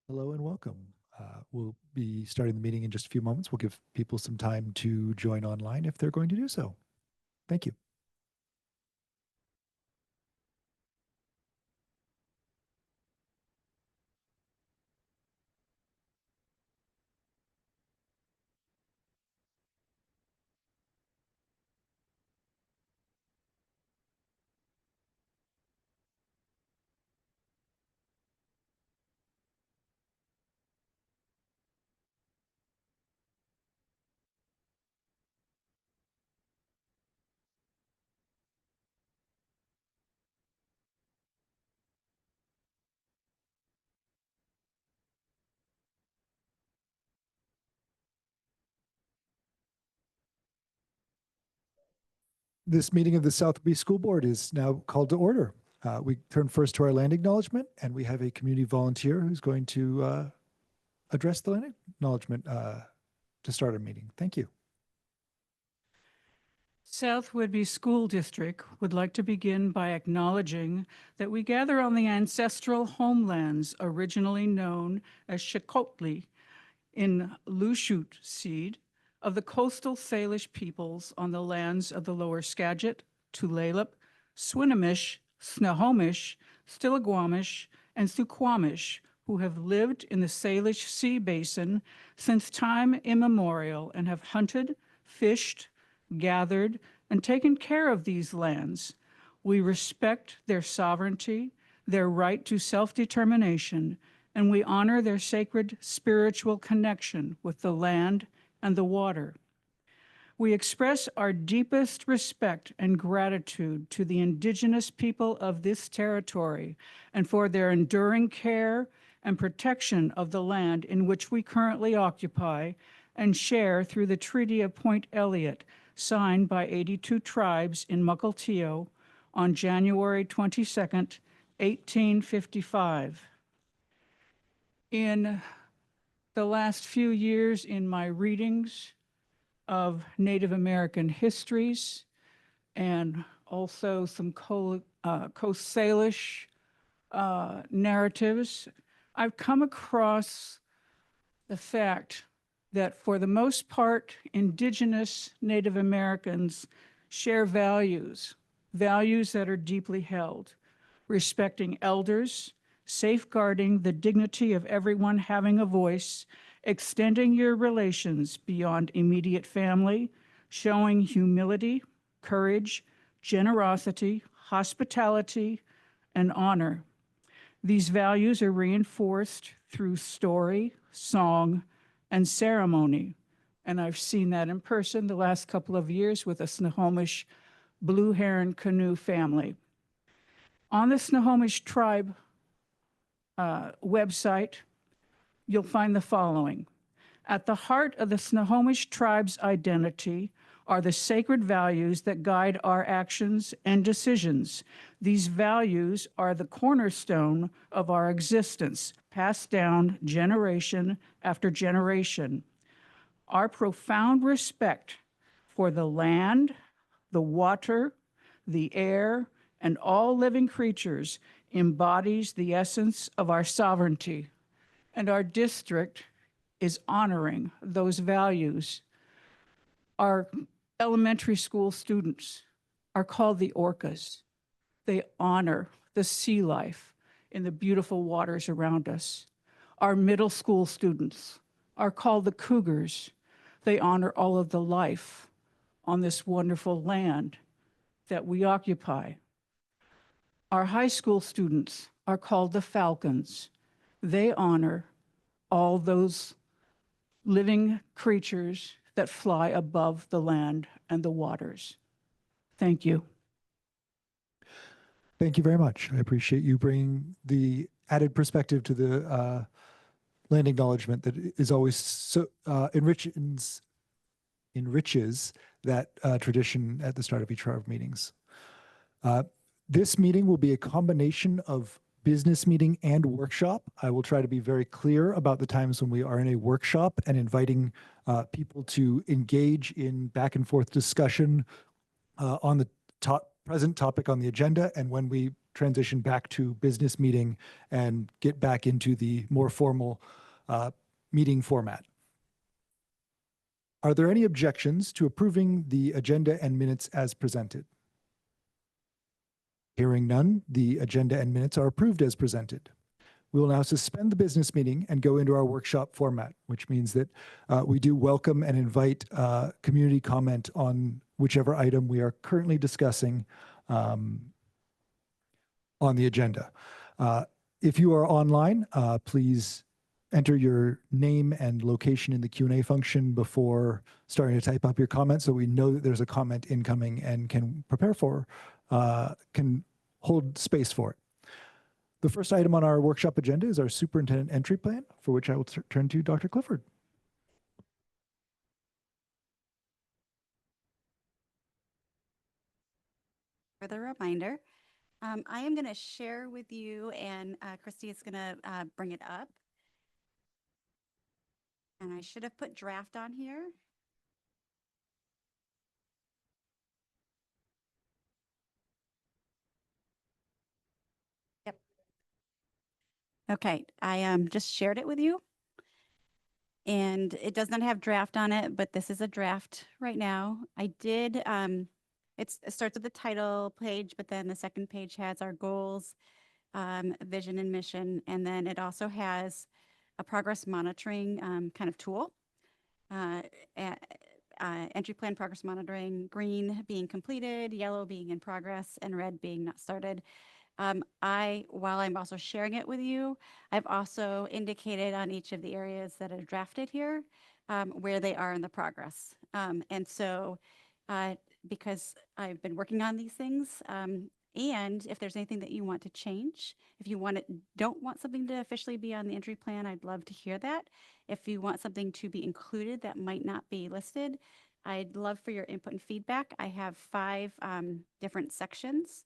Hello and welcome. We'll be starting the meeting in just a few moments. We'll give people some time to join online if they're going to do so. Thank you. This meeting of the South Beach School Board is now called to order. We turn first to our land acknowledgement, and we have a community volunteer who's going to address the land acknowledgement to start our meeting. Thank you. South Whidbey School District would like to begin by acknowledging that we gather on the ancestral homelands originally known as Shakotli in Lushoot Seed of the coastal Salish peoples on the lands of the Lower Skagit, Tulalip, Swinomish, Snohomish, Stillaguamish, and Suquamish, who have lived in the Salish Sea Basin since time immemorial and have hunted, fished, gathered, and taken care of these lands. We respect their sovereignty, their right to self-determination, and we honor their sacred spiritual connection with the land and the water. We express our deepest respect and gratitude to the Indigenous people of this territory and for their enduring care and protection of the land in which we currently occupy and share through the Treaty of Point Elliott, signed by 82 tribes in Mukilteo on January 22nd, 1855. In the last few years in my readings of Native American histories and also some Coast Salish narratives, I've come across the fact that for the most part, Indigenous Native Americans share values that are deeply held, respecting elders, safeguarding the dignity of everyone having a voice, extending your relations beyond immediate family, showing humility, courage, generosity, hospitality, and honor. These values are reinforced through story, song, and ceremony. And I've seen that in person the last couple of years with a Snohomish Blue Heron Canoe family. On the Snohomish tribe website, you'll find the following. At the heart of the Snohomish tribe's identity are the sacred values that guide our actions and decisions. These values are the cornerstone of our existence, passed down generation after generation. Our profound respect for the land, the water, the air, and all living creatures embodies the essence of our sovereignty, and our district is honoring those values. Our elementary school students are called the orcas. They honor the sea life in the beautiful waters around us. Our middle school students are called the cougars. They honor all of the life on this wonderful land that we occupy. Our high school students are called the falcons. They honor all those living creatures that fly above the land and the waters. Thank you. Thank you very much. I appreciate you bringing the added perspective to the land acknowledgement that is always so enriches that tradition at the start of each of our meetings. This meeting will be a combination of business meeting and workshop. I will try to be very clear about the times when we are in a workshop and inviting people to engage in back and forth discussion on the present topic on the agenda, and when we transition back to business meeting and get back into the more formal meeting format. Are there any objections to approving the agenda and minutes as presented? Hearing none, the agenda and minutes are approved as presented. We will now suspend the business meeting and go into our workshop format, which means that we do welcome and invite community comment on whichever item we are currently discussing on the agenda. If you are online, please enter your name and location in the Q&A function before starting to type up your comment so we know that there's a comment incoming and can prepare for, can hold space for it. The first item on our workshop agenda is our superintendent entry plan, for which I will turn to Dr. Clifford. For the reminder, I am going to share with you, and Christy is going to bring it up. And I should have put draft on here. Yep. Okay, I just shared it with you. And it does not have draft on it, but this is a draft right now. I did, it starts with the title page, but then the second page has our goals, vision and mission. And then it also has a progress monitoring kind of tool. Entry plan progress monitoring, green being completed, yellow being in progress, and red being not started. While I'm also sharing it with you, I've also indicated on each of the areas that are drafted here where they are in the progress. And so because I've been working on these things, and if there's anything that you want to change, if you don't want something to officially be on the entry plan, I'd love to hear that. If you want something to be included that might not be listed, I'd love for your input and feedback. I have 5 different sections.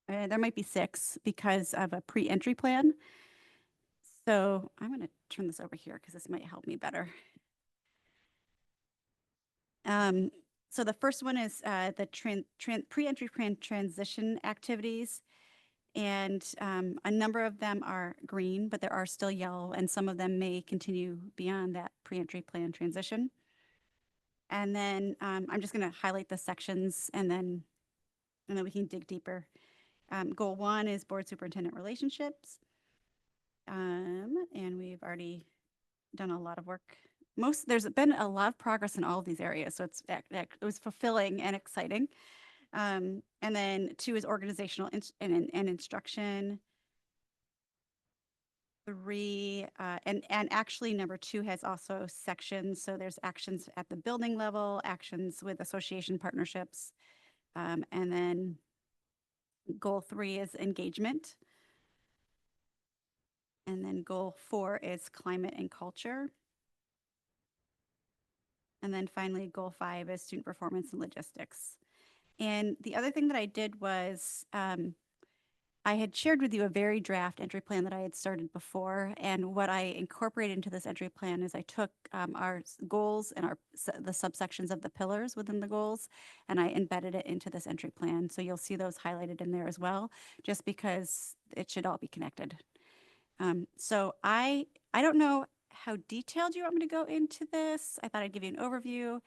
There might be 6 because of a pre-entry plan. So I'm going to turn this over here because this might help me better. So the first one is the pre-entry plan transition activities. And a number of them are green, but there are still yellow, and some of them may continue beyond that pre-entry plan transition. And then I'm just going to highlight the sections, and then we can dig deeper. Goal 1 is board superintendent relationships. And we've already done a lot of work. There's been a lot of progress in all of these areas, so it was fulfilling and exciting. And then 2 is organizational and instruction. 3, and actually number 2 has also sections. So there's actions at the building level, actions with association partnerships. And then goal 3 is engagement. And then goal 4 is climate and culture. And then finally, goal 5 is student performance and logistics. And the other thing that I did was I had shared with you a very draft entry plan that I had started before. And what I incorporated into this entry plan is I took our goals and the subsections of the pillars within the goals, and I embedded it into this entry plan. So you'll see those highlighted in there as well, just because it should all be connected. So I don't know how detailed you want me to go into this. I thought I'd give you an overview.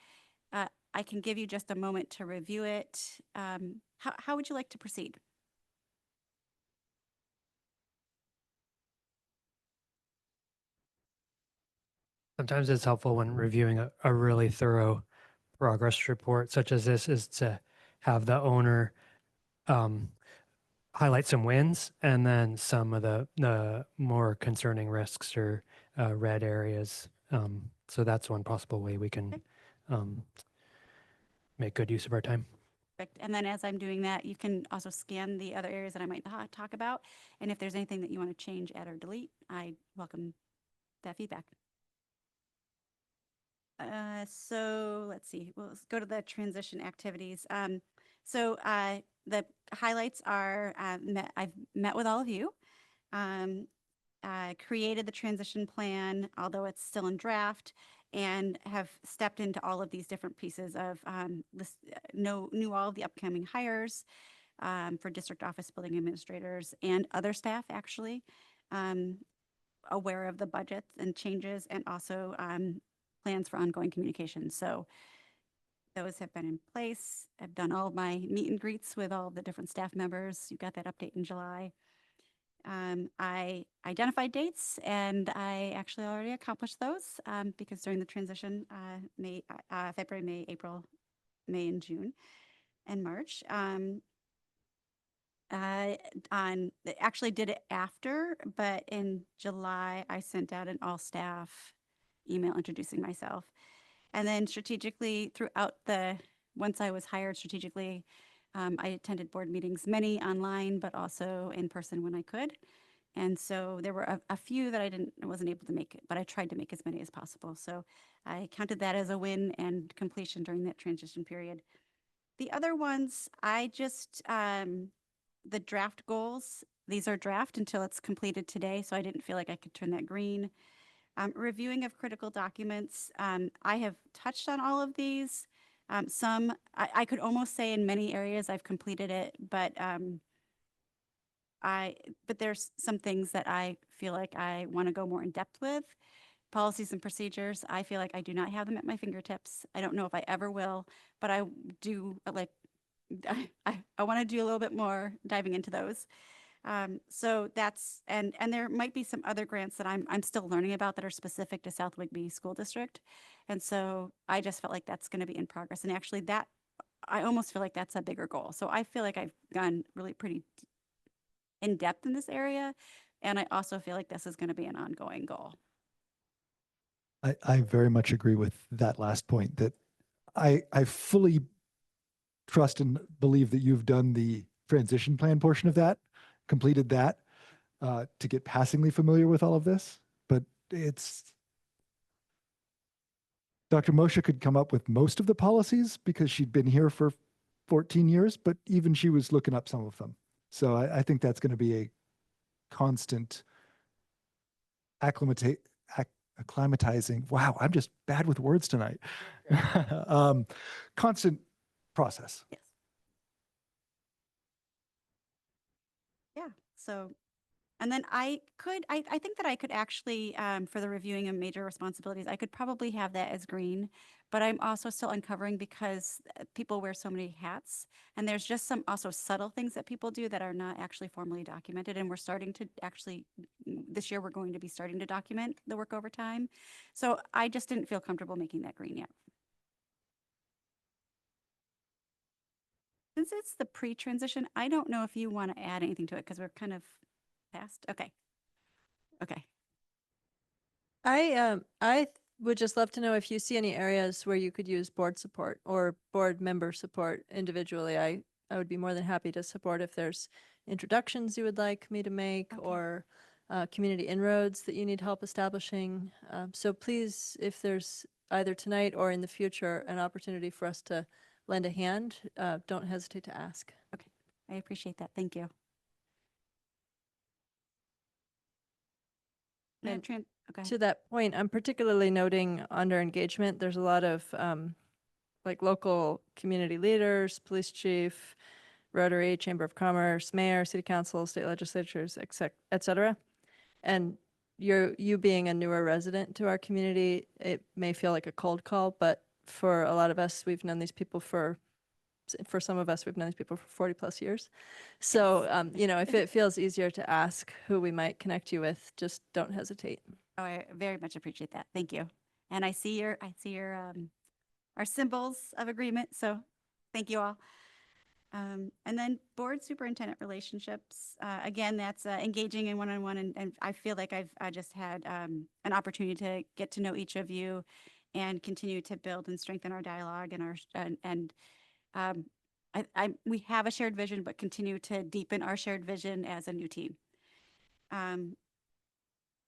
I can give you just a moment to review it. How would you like to proceed? Sometimes it's helpful when reviewing a really thorough progress report such as this is to have the owner highlight some wins and then some of the more concerning risks or red areas. So that's one possible way we can make good use of our time. Perfect. And then as I'm doing that, you can also scan the other areas that I might talk about. And if there's anything that you want to change, add or delete, I welcome that feedback. So let's see, let's go to the transition activities. So the highlights are, I've met with all of you, created the transition plan, although it's still in draft, and have stepped into all of these different pieces of knew all of the upcoming hires, for district office building administrators and other staff, actually, aware of the budgets and changes, and also plans for ongoing communication. So those have been in place. I've done all of my meet and greets with all the different staff members. You got that update in July. I identified dates, and I actually already accomplished those because during the transition, February, May, April, May, and June, and March. Actually did it after, but in July, I sent out an all-staff email introducing myself. And then strategically once I was hired strategically, I attended board meetings, many online, but also in person when I could. And so there were a few that I wasn't able to make it, but I tried to make as many as possible. So I counted that as a win and completion during that transition period. The other ones, I just, the draft goals, these are draft until it's completed today, so I didn't feel like I could turn that green. Reviewing of critical documents, I have touched on all of these. Some, I could almost say in many areas I've completed it, but there's some things that I feel like I want to go more in depth with. Policies and procedures, I feel like I do not have them at my fingertips. I don't know if I ever will, but I do like, I want to do a little bit more diving into those. So that's, and there might be some other grants that I'm still learning about that are specific to South Whigby School District. And so I just felt like that's going to be in progress. And actually I almost feel like that's a bigger goal. So I feel like I've gone really pretty in depth in this area. And I also feel like this is going to be an ongoing goal. I very much agree with that last point, that I fully trust and believe that you've done the transition plan portion of that, completed that, to get passingly familiar with all of this. But Dr. Moshe could come up with most of the policies because she'd been here for 14 years, but even she was looking up some of them. So I think that's going to be a constant acclimatizing. Wow, I'm just bad with words tonight. Constant process. Yes. Yeah. So, and then I think that I could actually, for the reviewing of major responsibilities, I could probably have that as green, but I'm also still uncovering because people wear so many hats, and there's just some also subtle things that people do that are not actually formally documented. And we're starting to actually, this year, we're going to be starting to document the work over time. So I just didn't feel comfortable making that green yet. Since it's the pre-transition, I don't know if you want to add anything to it because we're kind of past. Okay. Okay. I would just love to know if you see any areas where you could use board support or board member support individually. I would be more than happy to support if there's introductions you would like me to make, Okay. or community inroads that you need help establishing. So please, if there's either tonight or in the future an opportunity for us to lend a hand, don't hesitate to ask. I appreciate that. Thank you. And Okay. to that point, I'm particularly noting under engagement, there's a lot of like local community leaders, police chief, Rotary, Chamber of Commerce, mayor, city council, state legislatures, et cetera. And you being a newer resident to our community, it may feel like a cold call, but for a lot of us, we've known these people for some of us, we've known these people for 40 plus years. So, if it feels easier to ask who we might connect you with, just don't hesitate. Oh, I very much appreciate that. Thank you. And I see your our symbols of agreement. So thank you all. And then board superintendent relationships. Again, that's engaging in one-on-one, and I feel like I just had an opportunity to get to know each of you and continue to build and strengthen our dialogue and we have a shared vision, but continue to deepen our shared vision as a new team. And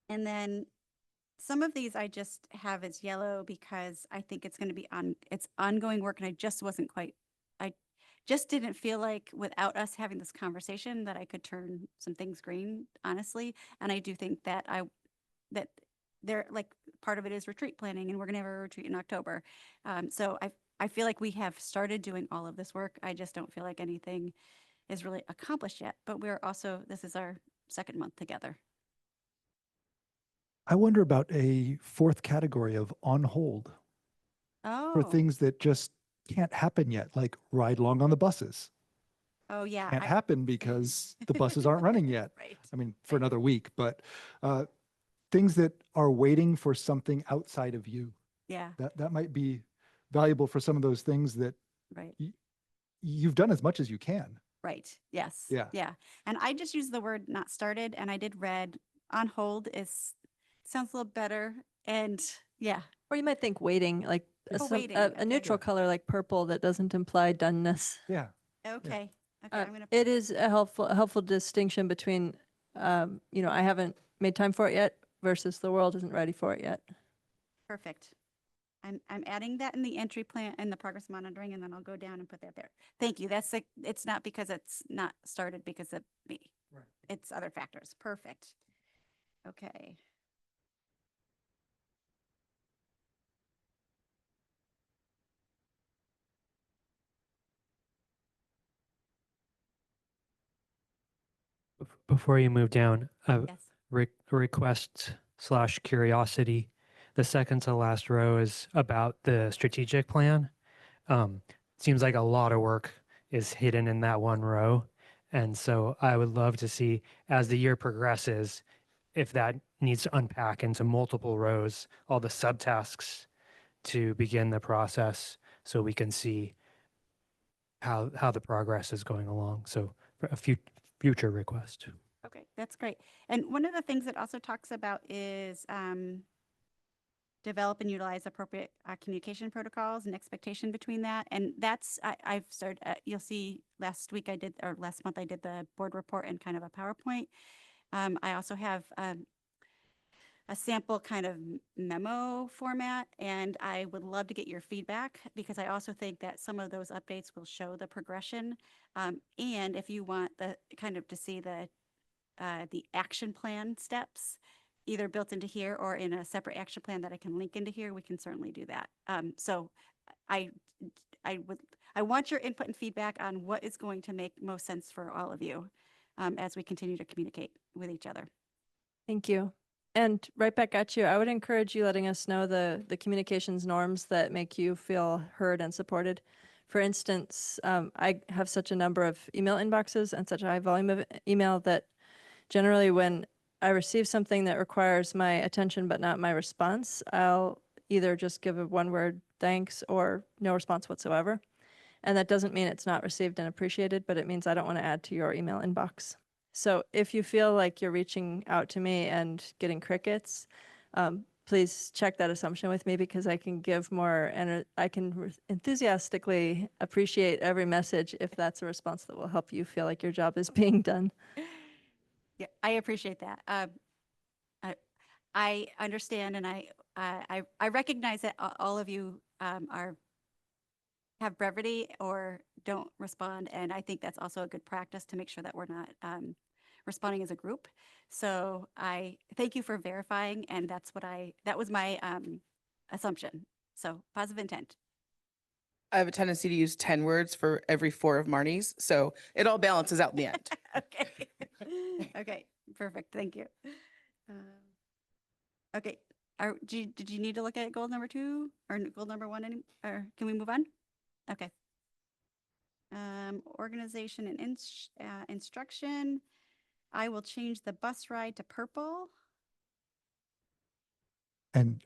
then some of these I just have as yellow because I think it's going to be it's ongoing work, and I just didn't feel like without us having this conversation that I could turn some things green, honestly. And I do think that that they're like part of it is retreat planning, and we're going to have a retreat in October. So I feel like we have started doing all of this work. I just don't feel like anything is really accomplished yet, but we're also, this is our second month together. I wonder about a fourth category of on hold for Oh, things that just can't happen yet, like ride along on the buses. oh, yeah. Can't happen because the buses aren't running yet. Right. I mean, for another week, but things that are waiting for something outside of you. Yeah, That might be valuable for some of those things that right. you've done as much as you can. Right. Yes. Yeah. Yeah. And I just used the word not started, and I did read on hold is sounds a little better. And yeah. Or you might think waiting, like Oh, waiting, a okay. neutral color like purple that doesn't imply doneness. Yeah. Okay. Okay. I'm gonna. It is a helpful distinction between, you know, I haven't made time for it yet versus the world isn't ready for it yet. Perfect. I'm adding that in the entry plan and the progress monitoring, and then I'll go down and put that there. Thank you. That's like, it's not because it's not started because of me. Right. It's other factors. Perfect. Okay. Before you move down, Yes. request / curiosity. The second to last row is about the strategic plan. Seems like a lot of work is hidden in that one row. And so I would love to see as the year progresses, if that needs to unpack into multiple rows, all the subtasks to begin the process so we can see how the progress is going along. So for a future request. Okay, that's great. And one of the things it also talks about is develop and utilize appropriate communication protocols and expectation between that. And that's, I've started, you'll see last week I did, or last month I did the board report and kind of a PowerPoint. I also have a sample kind of memo format, and I would love to get your feedback because I also think that some of those updates will show the progression. And if you want the kind of to see the action plan steps, either built into here or in a separate action plan that I can link into here, we can certainly do that. So I want your input and feedback on what is going to make most sense for all of you as we continue to communicate with each other. Thank you. And right back at you, I would encourage you letting us know the communications norms that make you feel heard and supported. For instance, I have such a number of email inboxes and such a high volume of email that generally when I receive something that requires my attention but not my response, I'll either just give a one-word thanks or no response whatsoever. And that doesn't mean it's not received and appreciated, but it means I don't want to add to your email inbox. So if you feel like you're reaching out to me and getting crickets, please check that assumption with me because I can give more and I can enthusiastically appreciate every message if that's a response that will help you feel like your job is being done. Yeah, I appreciate that. I understand, and I recognize that all of you have brevity or don't respond, and I think that's also a good practice to make sure that we're not responding as a group. So I thank you for verifying, and that was my assumption. So positive intent. I have a tendency to use 10 words for every 4 of Marnie's, so it all balances out in the end. Okay. Okay, perfect. Thank you. Okay, did you need to look at goal number 2 or goal number 1 or can we move on? Okay. Organization and instruction. I will change the bus ride to purple. And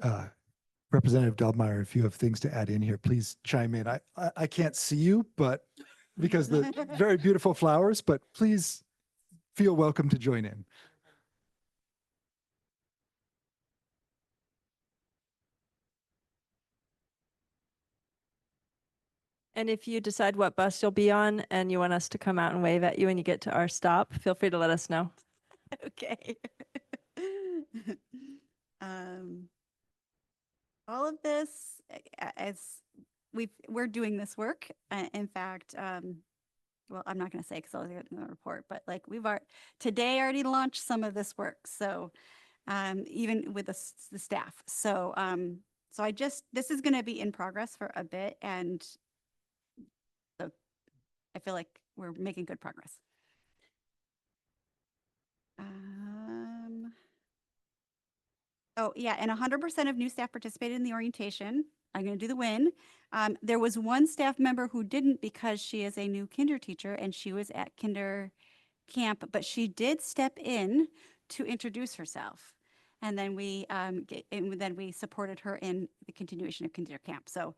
Representative Dobmeyer, if you have things to add in here, please chime in. I can't see you, but because the very beautiful flowers, but please feel welcome to join in. And if you decide what bus you'll be on and you want us to come out and wave at you when you get to our stop, feel free to let us know. Okay. All of this, as we're doing this work. In fact, well, I'm not going to say because I'll get in the report, but like today already launched some of this work. So even with the staff. So so this is going to be in progress for a bit, and I feel like we're making good progress. Oh, yeah, and 100% of new staff participated in the orientation. I'm going to do the win. There was one staff member who didn't because she is a new kinder teacher and she was at kinder camp, but she did step in to introduce herself. And then we supported her in the continuation of kinder camp. So,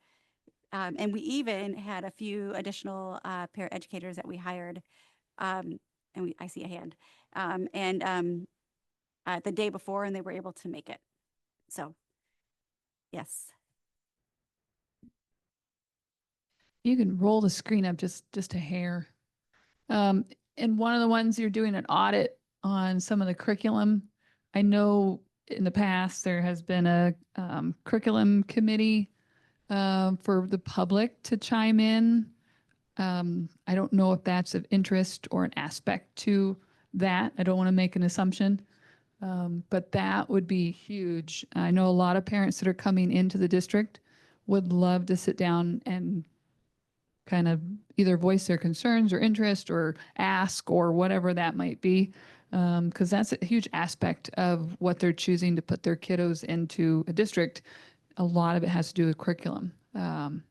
and we even had a few additional paraeducators that we hired. I see a hand. The day before, and they were able to make it. So, yes. You can roll the screen up just a hair. And one of the ones you're doing an audit on some of the curriculum. I know in the past there has been a curriculum committee for the public to chime in. I don't know if that's of interest or an aspect to that. I don't want to make an assumption. But that would be huge. I know a lot of parents that are coming into the district would love to sit down and kind of either voice their concerns or interest or ask or whatever that might be. Because that's a huge aspect of what they're choosing to put their kiddos into a district. A lot of it has to do with curriculum. So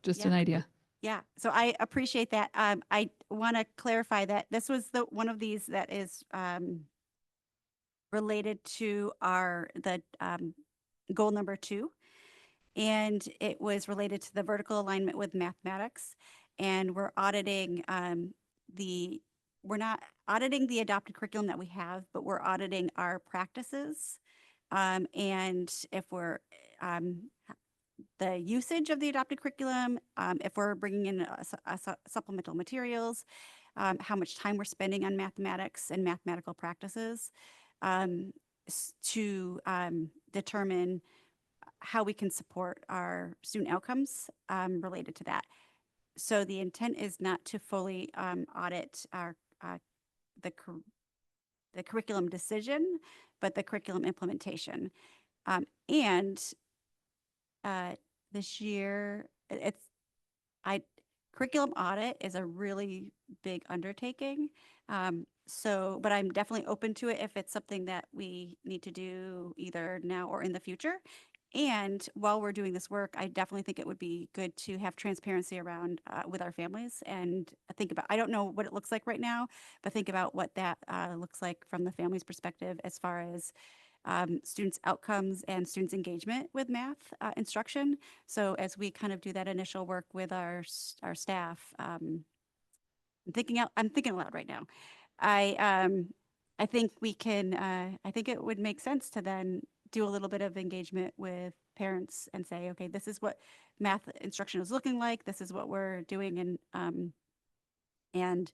just an Yeah. idea. Yeah, so I appreciate that. I want to clarify that this was one of these that is related to the goal number 2. And it was related to the vertical alignment with mathematics. And we're auditing we're not auditing the adopted curriculum that we have, but we're auditing our practices. And if we're the usage of the adopted curriculum, if we're bringing in supplemental materials, how much time we're spending on mathematics and mathematical practices, to determine how we can support our student outcomes related to that. So the intent is not to fully audit our the curriculum decision, but the curriculum implementation. And this year, curriculum audit is a really big undertaking. But I'm definitely open to it if it's something that we need to do either now or in the future. And while we're doing this work, I definitely think it would be good to have transparency around with our families and think about, I don't know what it looks like right now, but think about what that looks like from the family's perspective as far as students' outcomes and students' engagement with math instruction. So as we kind of do that initial work with our staff, I'm thinking aloud right now. I think we can, I think it would make sense to then do a little bit of engagement with parents and say, okay, this is what math instruction is looking like. This is what we're doing. And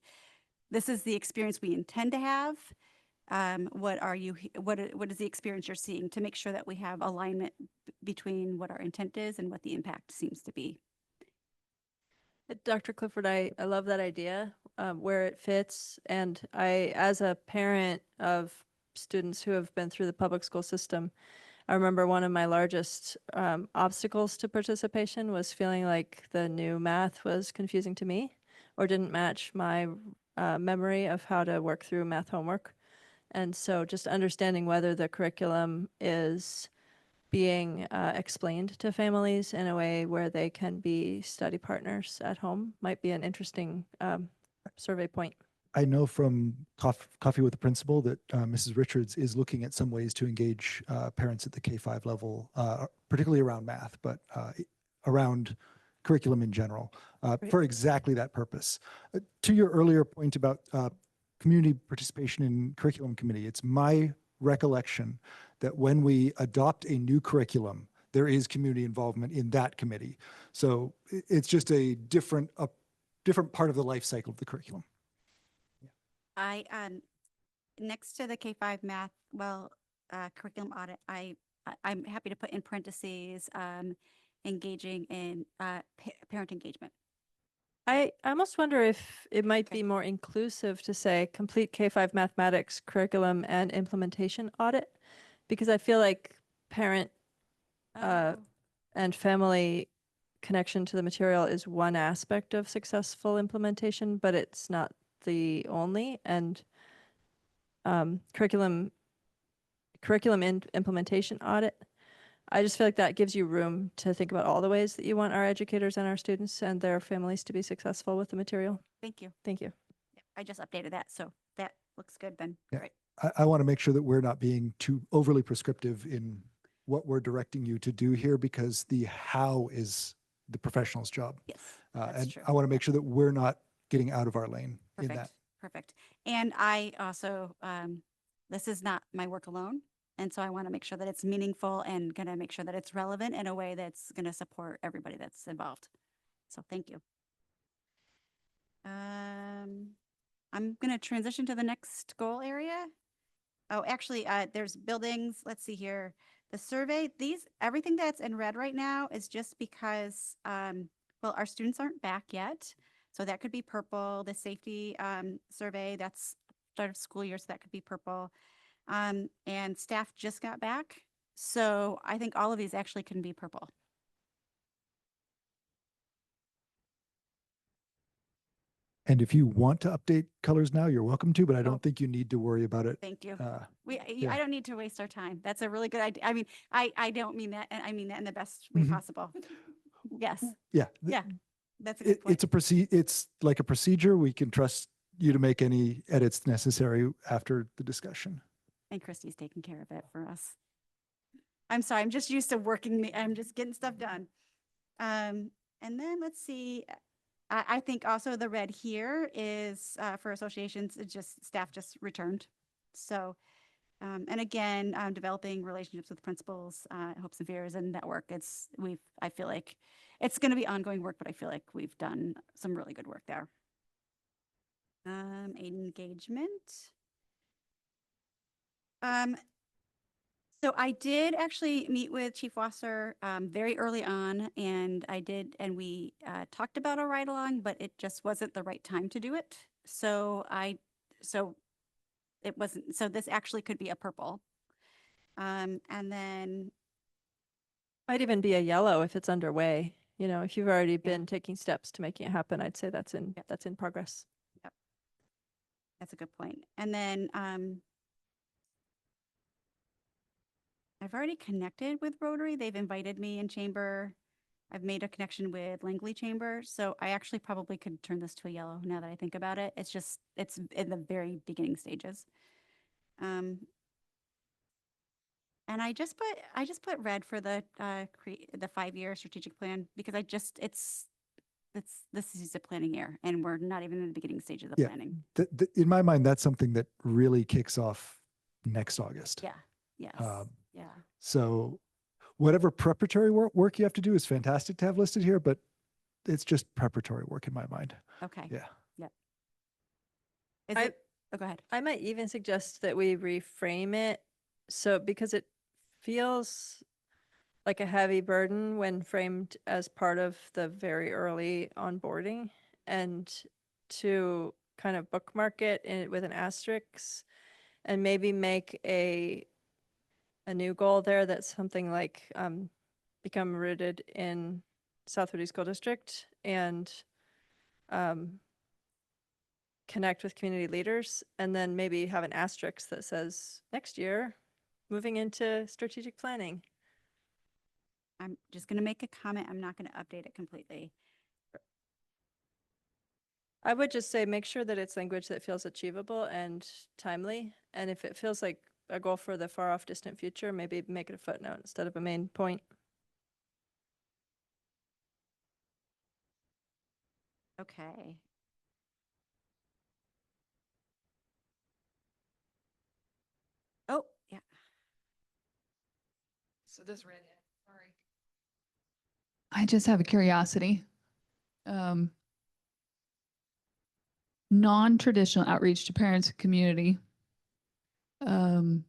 this is the experience we intend to have. What is the experience you're seeing, to make sure that we have alignment between what our intent is and what the impact seems to be. Dr. Clifford, I love that idea where it fits. And I, as a parent of students who have been through the public school system, I remember one of my largest obstacles to participation was feeling like the new math was confusing to me or didn't match my memory of how to work through math homework. And so just understanding whether the curriculum is being explained to families in a way where they can be study partners at home might be an interesting survey point. I know from Coffee with the Principal that Mrs. Richards is looking at some ways to engage parents at the K-5 level, particularly around math, but around curriculum in general, for exactly that purpose. To your earlier point about community participation in curriculum committee, it's my recollection that when we adopt a new curriculum, there is community involvement in that committee. So it's just a different part of the life cycle of the curriculum. Next to the K-5 math, curriculum audit, I'm happy to put in parentheses, engaging in parent engagement. I almost wonder if it might be more inclusive to say complete K-5 mathematics curriculum and implementation audit, because I feel like parent and family connection to the material is one aspect of successful implementation, but it's not the only. And curriculum implementation audit, I just feel like that gives you room to think about all the ways that you want our educators and our students and their families to be successful with the material. Thank you. Thank you. I just updated that, so that looks good then. Yeah. Great. I want to make sure that we're not being too overly prescriptive in what we're directing you to do here, because the how is the professional's job. Yes, that's And true. I want to make sure that we're not getting out of our lane in Perfect. that. Perfect. And I also, this is not my work alone. And so I want to make sure that it's meaningful and going to make sure that it's relevant in a way that's going to support everybody that's involved. So thank you. I'm going to transition to the next goal area. Oh, actually, there's buildings. Let's see here. The survey, everything that's in red right now is just because, well, our students aren't back yet. So that could be purple. The safety survey, that's start of school year, so that could be purple. And staff just got back. So I think all of these actually can be purple. And if you want to update colors now, you're welcome to, but I Oh. don't think you need to worry about it. Thank you. Yeah. I don't need to waste our time. That's a really good idea. I mean, I don't mean that, and I mean that in the best way Mhm. possible. Yes, Yeah. yeah, that's a good point. It's like a procedure. We can trust you to make any edits necessary after the discussion. And Christy's taking care of it for us. I'm sorry, I'm just used to working, I'm just getting stuff done. And then let's see, I think also the red here is for associations, it's just staff just returned. So, and again, developing relationships with principals, hopes and fears and network. I feel like it's going to be ongoing work, but I feel like we've done some really good work there. Engagement. So I did actually meet with Chief Wasser very early on, and we talked about a ride along, but it just wasn't the right time to do it. So it wasn't. So this actually could be a purple, and then Might even be a yellow if it's underway. You know, if you've already been taking steps to making it happen, I'd say that's in progress. that's a good point. And then I've already connected with Rotary. They've invited me in chamber. I've made a connection with Langley Chamber. So I actually probably could turn this to a yellow now that I think about it. It's in the very beginning stages. And I just put red for the 5-year strategic plan because this is a planning year and we're not even in the beginning stages of Yeah. planning. In my mind, that's something that really kicks off next August. Yeah. Yes. Yeah. So whatever preparatory work you have to do is fantastic to have listed here, but it's just preparatory work in my mind. Okay. Yeah. Yep. Oh, go ahead. I might even suggest that we reframe it because it feels like a heavy burden when framed as part of the very early onboarding, and to kind of bookmark it with an asterisk and maybe make a new goal there that's something like become rooted in South Ridley School District and connect with community leaders, and then maybe have an asterisk that says next year moving into strategic planning. I'm just going to make a comment. I'm not going to update it completely. I would just say make sure that it's language that feels achievable and timely. And if it feels like a goal for the far off distant future, maybe make it a footnote instead of a main point. Okay. Oh, yeah. So this red, sorry. I just have a curiosity. Non-traditional outreach to parents and community. For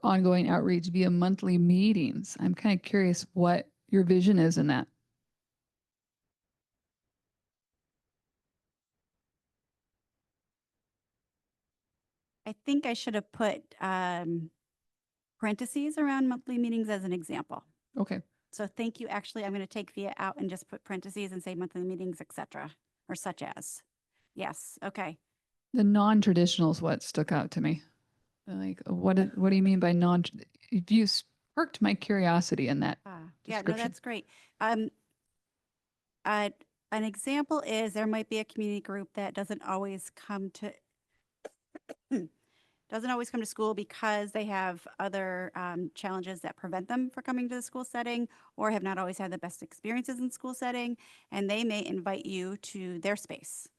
ongoing outreach via monthly meetings. I'm kind of curious what your vision is in that. I think I should have put parentheses around monthly meetings as an example. Okay. So thank you. Actually, I'm going to take via out and just put parentheses and say monthly meetings, et cetera, or such as. Yes. Okay. The non-traditional is what stuck out to me. Like, what do you mean by non? You sparked my curiosity in that Yeah, no, description. that's great. Uh, an example is there might be a community group that doesn't always come to school because they have other challenges that prevent them from coming to the school setting or have not always had the best experiences in school setting, and they may invite you to their space.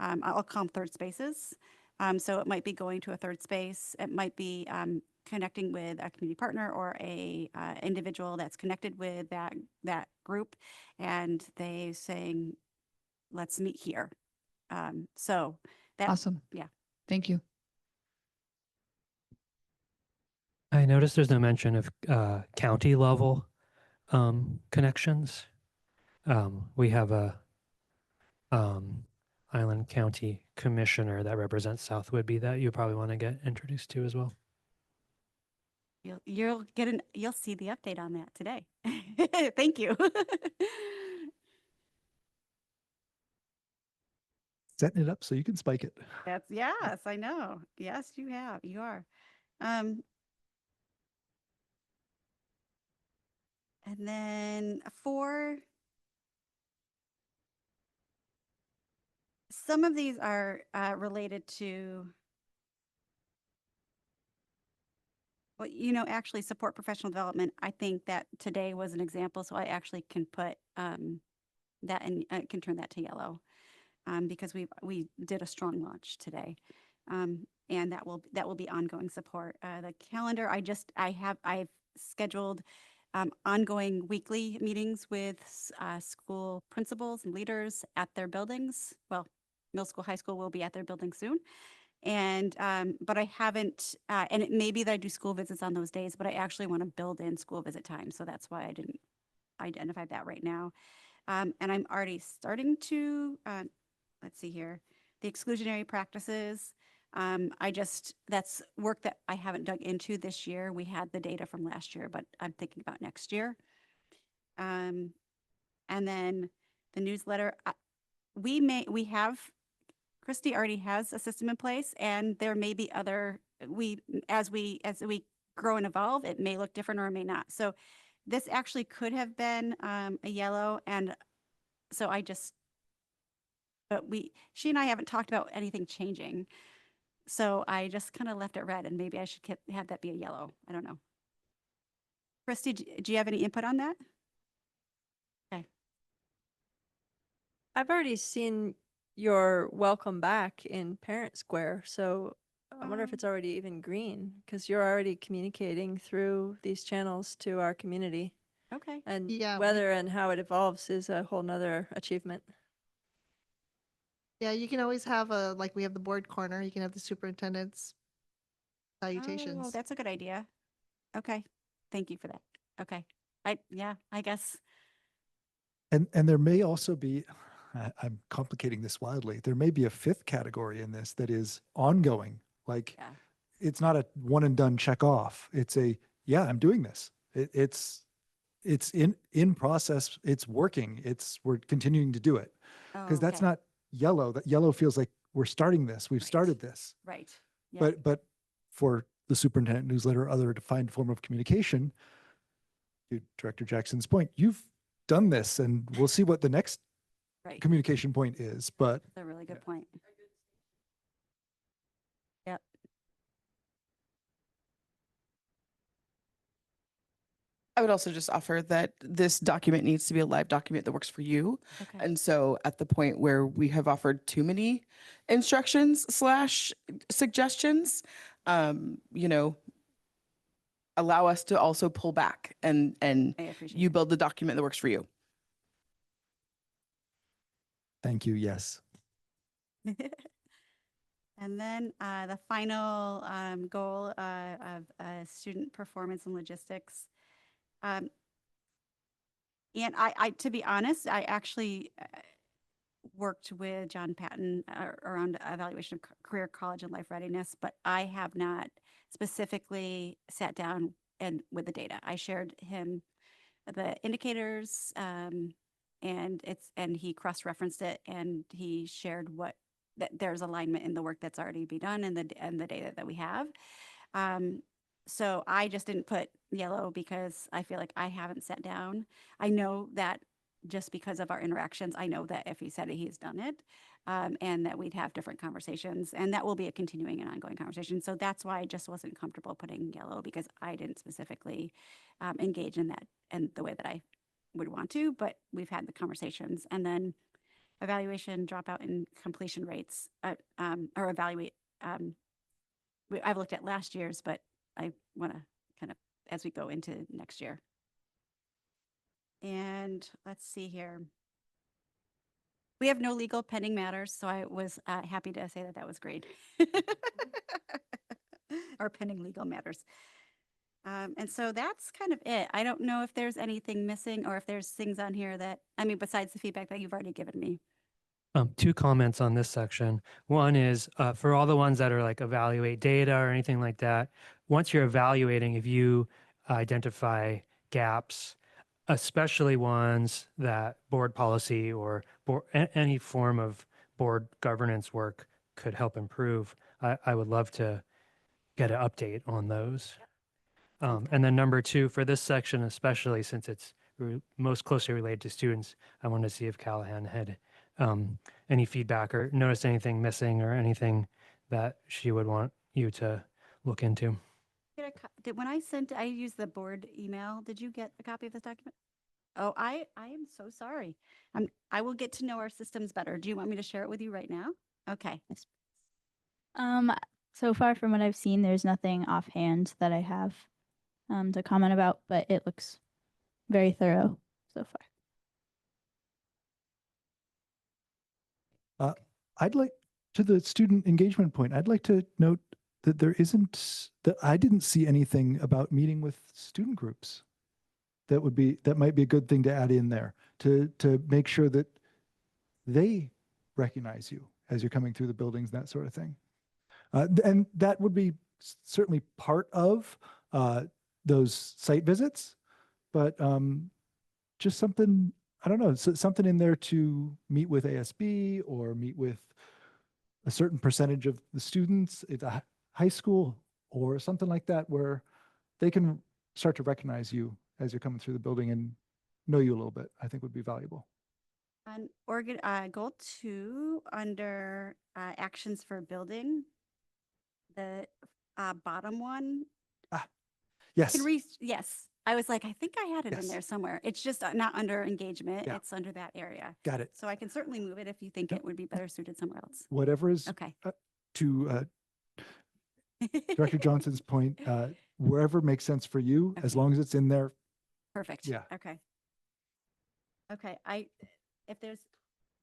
I'll call them third spaces. So it might be going to a third space. It might be connecting with a community partner or a individual that's connected with that group, and they saying, "Let's meet here." So that Awesome. yeah. Thank you. I noticed there's no mention of county level connections. We have a Island County Commissioner that represents South Whidbey that you probably want to get introduced to as well. You'll see the update on that today. Thank you. Setting it up so you can spike it. Yes, I know. Yes, you have. You are. And then for some of these are related to, well, actually support professional development. I think that today was an example, so I actually can put that and I can turn that to yellow because we did a strong launch today. And that will be ongoing support. The calendar, I've scheduled ongoing weekly meetings with school principals and leaders at their buildings. Well, middle school, high school will be at their building soon. And, but I haven't, and it may be that I do school visits on those days, but I actually want to build in school visit time. So that's why I didn't identify that right now. And I'm already starting to, let's see here, the exclusionary practices. That's work that I haven't dug into this year. We had the data from last year, but I'm thinking about next year. And then the newsletter, Christy already has a system in place, and there may be other, as we grow and evolve, it may look different or it may not. So this actually could have been a yellow, and so she and I haven't talked about anything changing. So I just kind of left it red, and maybe I should have that be a yellow. I don't know. Christy, do you have any input on that? Okay. I've already seen your welcome back in Parent Square, so I wonder if it's already even green because you're already communicating through these channels to our community. Okay. And Yeah, whether and how it evolves is a whole nother achievement. Yeah, you can always have like we have the board corner, you can have the superintendent's Oh, salutations. that's a good idea. Okay. Thank you for that. Okay. I guess. And there may also be, I'm complicating this wildly. There may be a fifth category in this that is ongoing. Like Yeah. it's not a one and done check off. It's yeah, I'm doing this. It's in process. It's working. We're continuing to do it because that's Okay. not yellow. That yellow feels like we're starting this. We've Right. started this. Right. Yeah. But for the superintendent newsletter, or other defined form of communication, to Director Jackson's point, you've done this, and we'll see what the next Right. communication point is. But That's a really good point. Yep. I would also just offer that this document needs to be a live document that works for you. Okay. And so at the point where we have offered too many instructions / suggestions, allow us to also pull back and I appreciate you build the document that works for you. thank you. Yes. And then the final goal of student performance and logistics. And I, to be honest, I actually worked with John Patton around evaluation of career, college, and life readiness, but I have not specifically sat down and with the data. I shared him the indicators, and he cross-referenced it, and he shared that there's alignment in the work that's already been done and the data that we have. So I just didn't put yellow because I feel like I haven't sat down. I know that just because of our interactions, I know that if he said it, he's done it, and that we'd have different conversations, and that will be a continuing and ongoing conversation. So that's why I just wasn't comfortable putting yellow, because I didn't specifically engage in that in the way that I would want to, but we've had the conversations. And then evaluation, dropout, and completion rates, or evaluate. I've looked at last year's, but I want to kind of, as we go into next year. And let's see here. We have no legal pending matters, so I was happy to say that that was great. Or pending legal matters. And so that's kind of it. I don't know if there's anything missing or if there's things on here that, I mean, besides the feedback that you've already given me. Two comments on this section. One is for all the ones that are like evaluate data or anything like that, once you're evaluating, if you identify gaps, especially ones that board policy or any form of board governance work could help improve, I would love to get an update on those. And then number two, for this section, especially since it's most closely related to students, I wanted to see if Callahan had any feedback or noticed anything missing or anything that she would want you to look into. When I used the board email, did you get a copy of this document? Oh, I am so sorry. I will get to know our systems better. Do you want me to share it with you right now? Okay. So far from what I've seen, there's nothing offhand that I have to comment about, but it looks very thorough so far. I'd like, to the student engagement point, I'd like to note that that I didn't see anything about meeting with student groups. That might be a good thing to add in there to make sure that they recognize you as you're coming through the buildings and that sort of thing. And that would be certainly part of those site visits, but just something, I don't know, something in there to meet with ASB or meet with a certain percentage of the students at a high school or something like that, where they can start to recognize you as you're coming through the building and know you a little bit, I think would be valuable. On goal 2 under actions for building, the bottom one. Yes. Yes. I was like, I think I had it in Yes. there somewhere. It's just not under engagement. Yeah. It's under that area. Got it. So I can certainly move it if you think Yep. it would be better suited somewhere else. Whatever is Okay. to Director Johnson's point, wherever makes sense for you, as Okay. long as it's in there. Perfect. Yeah. Okay. Okay.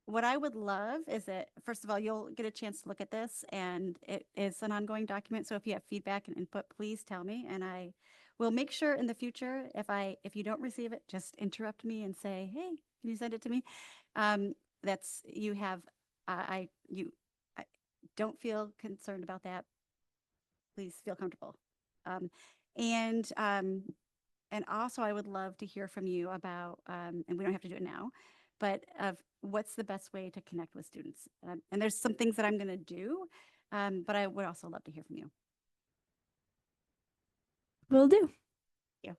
What I would love is that, first of all, you'll get a chance to look at this, and it is an ongoing document. So if you have feedback and input, please tell me, and I will make sure in the future, if you don't receive it, just interrupt me and say, hey, can you send it to me? You don't feel concerned about that. Please feel comfortable. And also I would love to hear from you about, and we don't have to do it now, but of what's the best way to connect with students. And there's some things that I'm going to do, but I would also love to hear from you. Will do. Okay.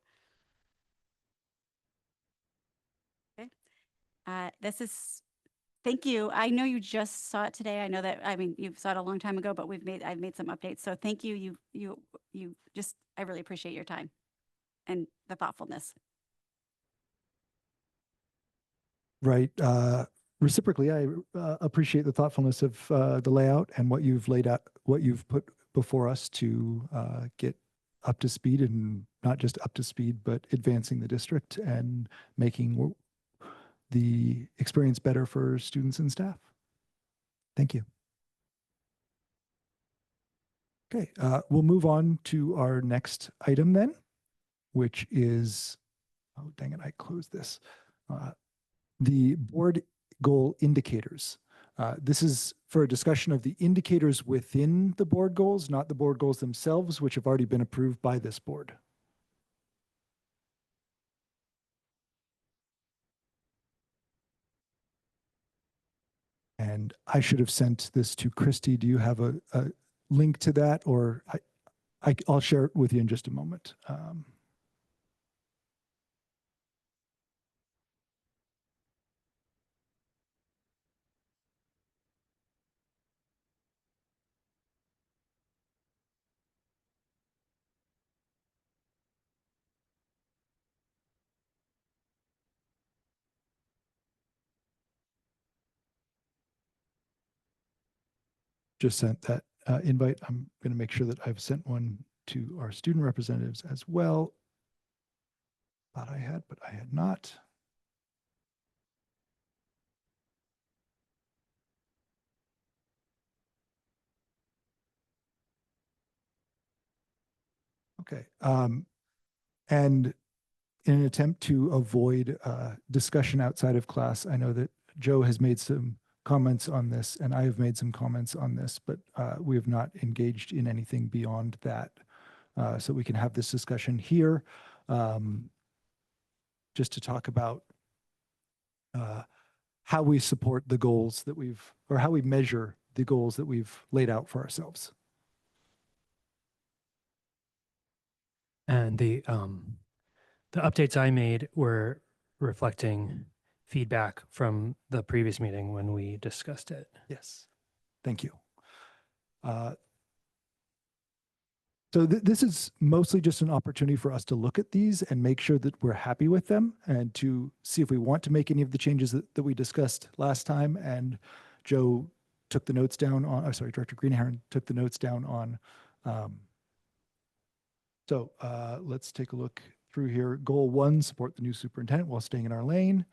Thank you. I know you just saw it today. I know that, I mean, you saw it a long time ago, but I've made some updates. So thank you. I really appreciate your time and the thoughtfulness. Right. Reciprocally, I appreciate the thoughtfulness of the layout and what you've laid out, what you've put before us to get up to speed, and not just up to speed, but advancing the district and making the experience better for students and staff. Thank you. Okay, we'll move on to our next item then, which is, oh, dang it, I closed this. The board goal indicators. This is for a discussion of the indicators within the board goals, not the board goals themselves, which have already been approved by this board. And I should have sent this to Christy. Do you have a link to that, or I'll share it with you in just a moment. Just sent that invite. I'm going to make sure that I've sent one to our student representatives as well. Thought I had, but I had not. Okay. And in an attempt to avoid discussion outside of class, I know that Joe has made some comments on this and I have made some comments on this, but we have not engaged in anything beyond that. So we can have this discussion here just to talk about how we support the goals that we've, or how we measure the goals that we've laid out for ourselves. And the updates I made were reflecting feedback from the previous meeting when we discussed it. Yes, thank you. So this is mostly just an opportunity for us to look at these and make sure that we're happy with them and to see if we want to make any of the changes that we discussed last time. And Joe took the notes down on, sorry, Director Greenhagen took the notes down on. So let's take a look through here. Goal 1, support the new superintendent while staying in our lane.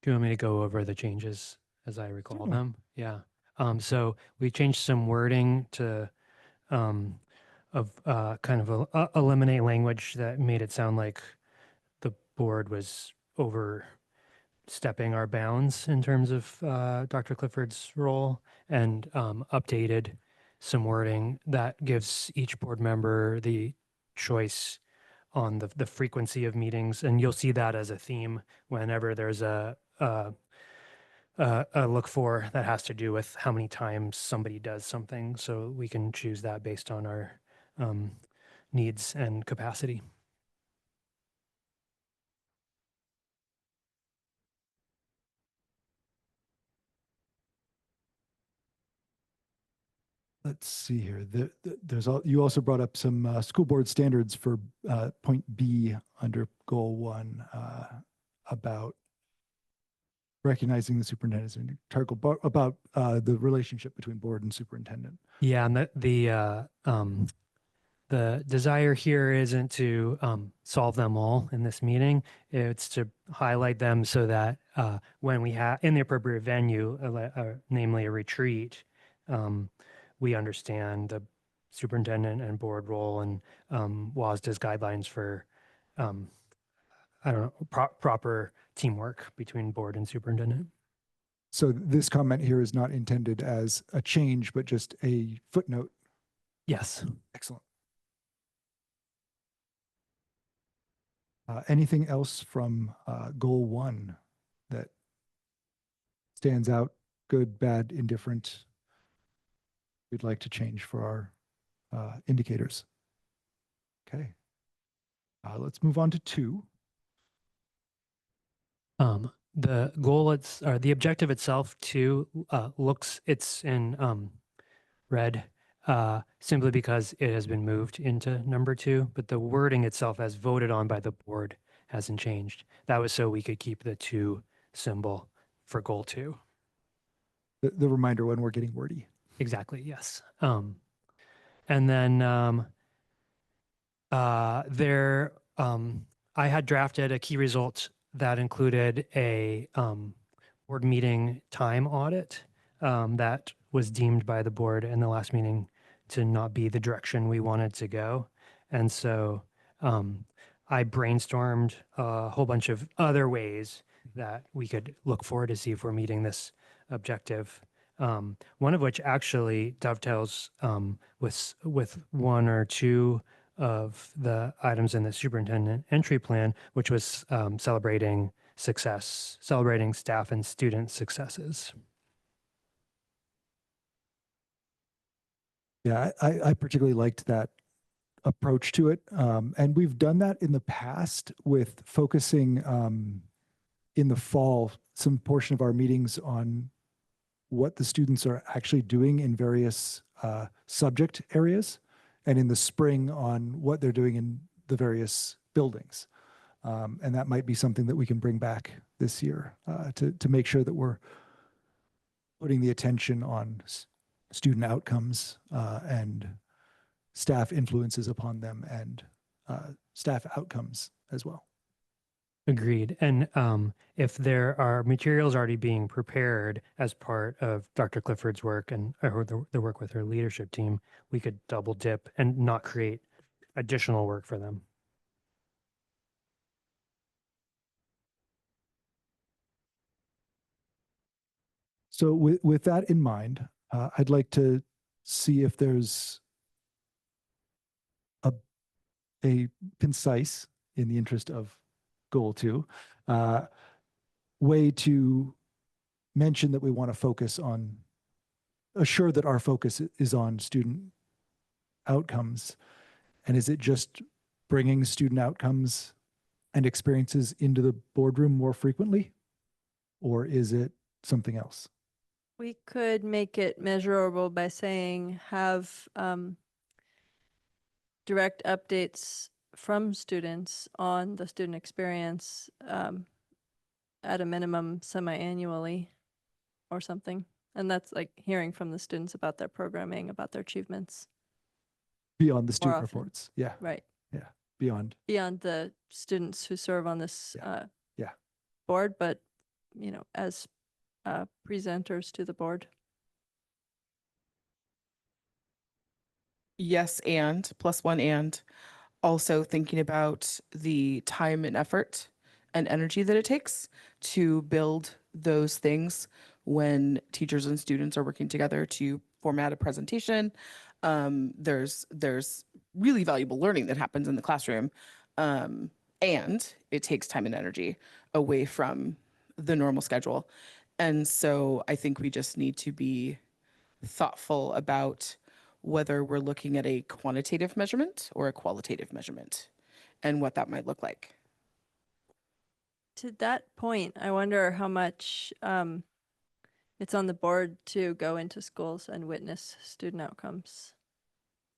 Do you want me to go over the changes as I recall Sure. them? Yeah. So we changed some wording to kind of eliminate language that made it sound like the board was overstepping our bounds in terms of Dr. Clifford's role, and updated some wording that gives each board member the choice on the frequency of meetings. And you'll see that as a theme whenever there's a look for that has to do with how many times somebody does something. So we can choose that based on our needs and capacity. Let's see here. You also brought up some school board standards for point B under goal 1 about recognizing the superintendent as an integral about the relationship between board and superintendent. Yeah, and the desire here isn't to solve them all in this meeting. It's to highlight them so that when we have in the appropriate venue, namely a retreat, we understand the superintendent and board role and WASDA's guidelines for, proper teamwork between board and superintendent. So this comment here is not intended as a change, but just a footnote. Yes. Excellent. Anything else from goal 1 that stands out, good, bad, indifferent, we'd like to change for our indicators? Okay. Let's move on to 2. The goal, the objective itself too it's in red simply because it has been moved into number 2, but the wording itself as voted on by the board hasn't changed. That was so we could keep the 2 symbol for goal 2. The reminder when we're getting wordy. Exactly, yes. And then I had drafted a key result that included a board meeting time audit that was deemed by the board in the last meeting to not be the direction we wanted to go. And so I brainstormed a whole bunch of other ways that we could look for to see if we're meeting this objective. One of which actually dovetails with 1 or 2 of the items in the superintendent entry plan, which was celebrating success, celebrating staff and student successes. Yeah, I particularly liked that approach to it. And we've done that in the past with focusing in the fall, some portion of our meetings on what the students are actually doing in various subject areas, and in the spring on what they're doing in the various buildings. And that might be something that we can bring back this year to make sure that we're putting the attention on student outcomes and staff influences upon them, and staff outcomes as well. Agreed. And if there are materials already being prepared as part of Dr. Clifford's work and or the work with her leadership team, we could double dip and not create additional work for them. So with that in mind, I'd like to see if there's a concise, in the interest of goal 2, way to mention that we want to focus on, assure that our focus is on student outcomes. And is it just bringing student outcomes and experiences into the boardroom more frequently? Or is it something else? We could make it measurable by saying have direct updates from students on the student experience at a minimum semi-annually or something. And that's like hearing from the students about their programming, about their achievements. Beyond the student often. reports. Yeah. Right. Beyond. Beyond the students who serve on this Yeah. board, but, you know, as presenters to the board. Yes, and +1 and also thinking about the time and effort and energy that it takes to build those things when teachers and students are working together to format a presentation. There's really valuable learning that happens in the classroom, and it takes time and energy away from the normal schedule. And so I think we just need to be thoughtful about whether we're looking at a quantitative measurement or a qualitative measurement and what that might look like. To that point, I wonder how much it's on the board to go into schools and witness student outcomes.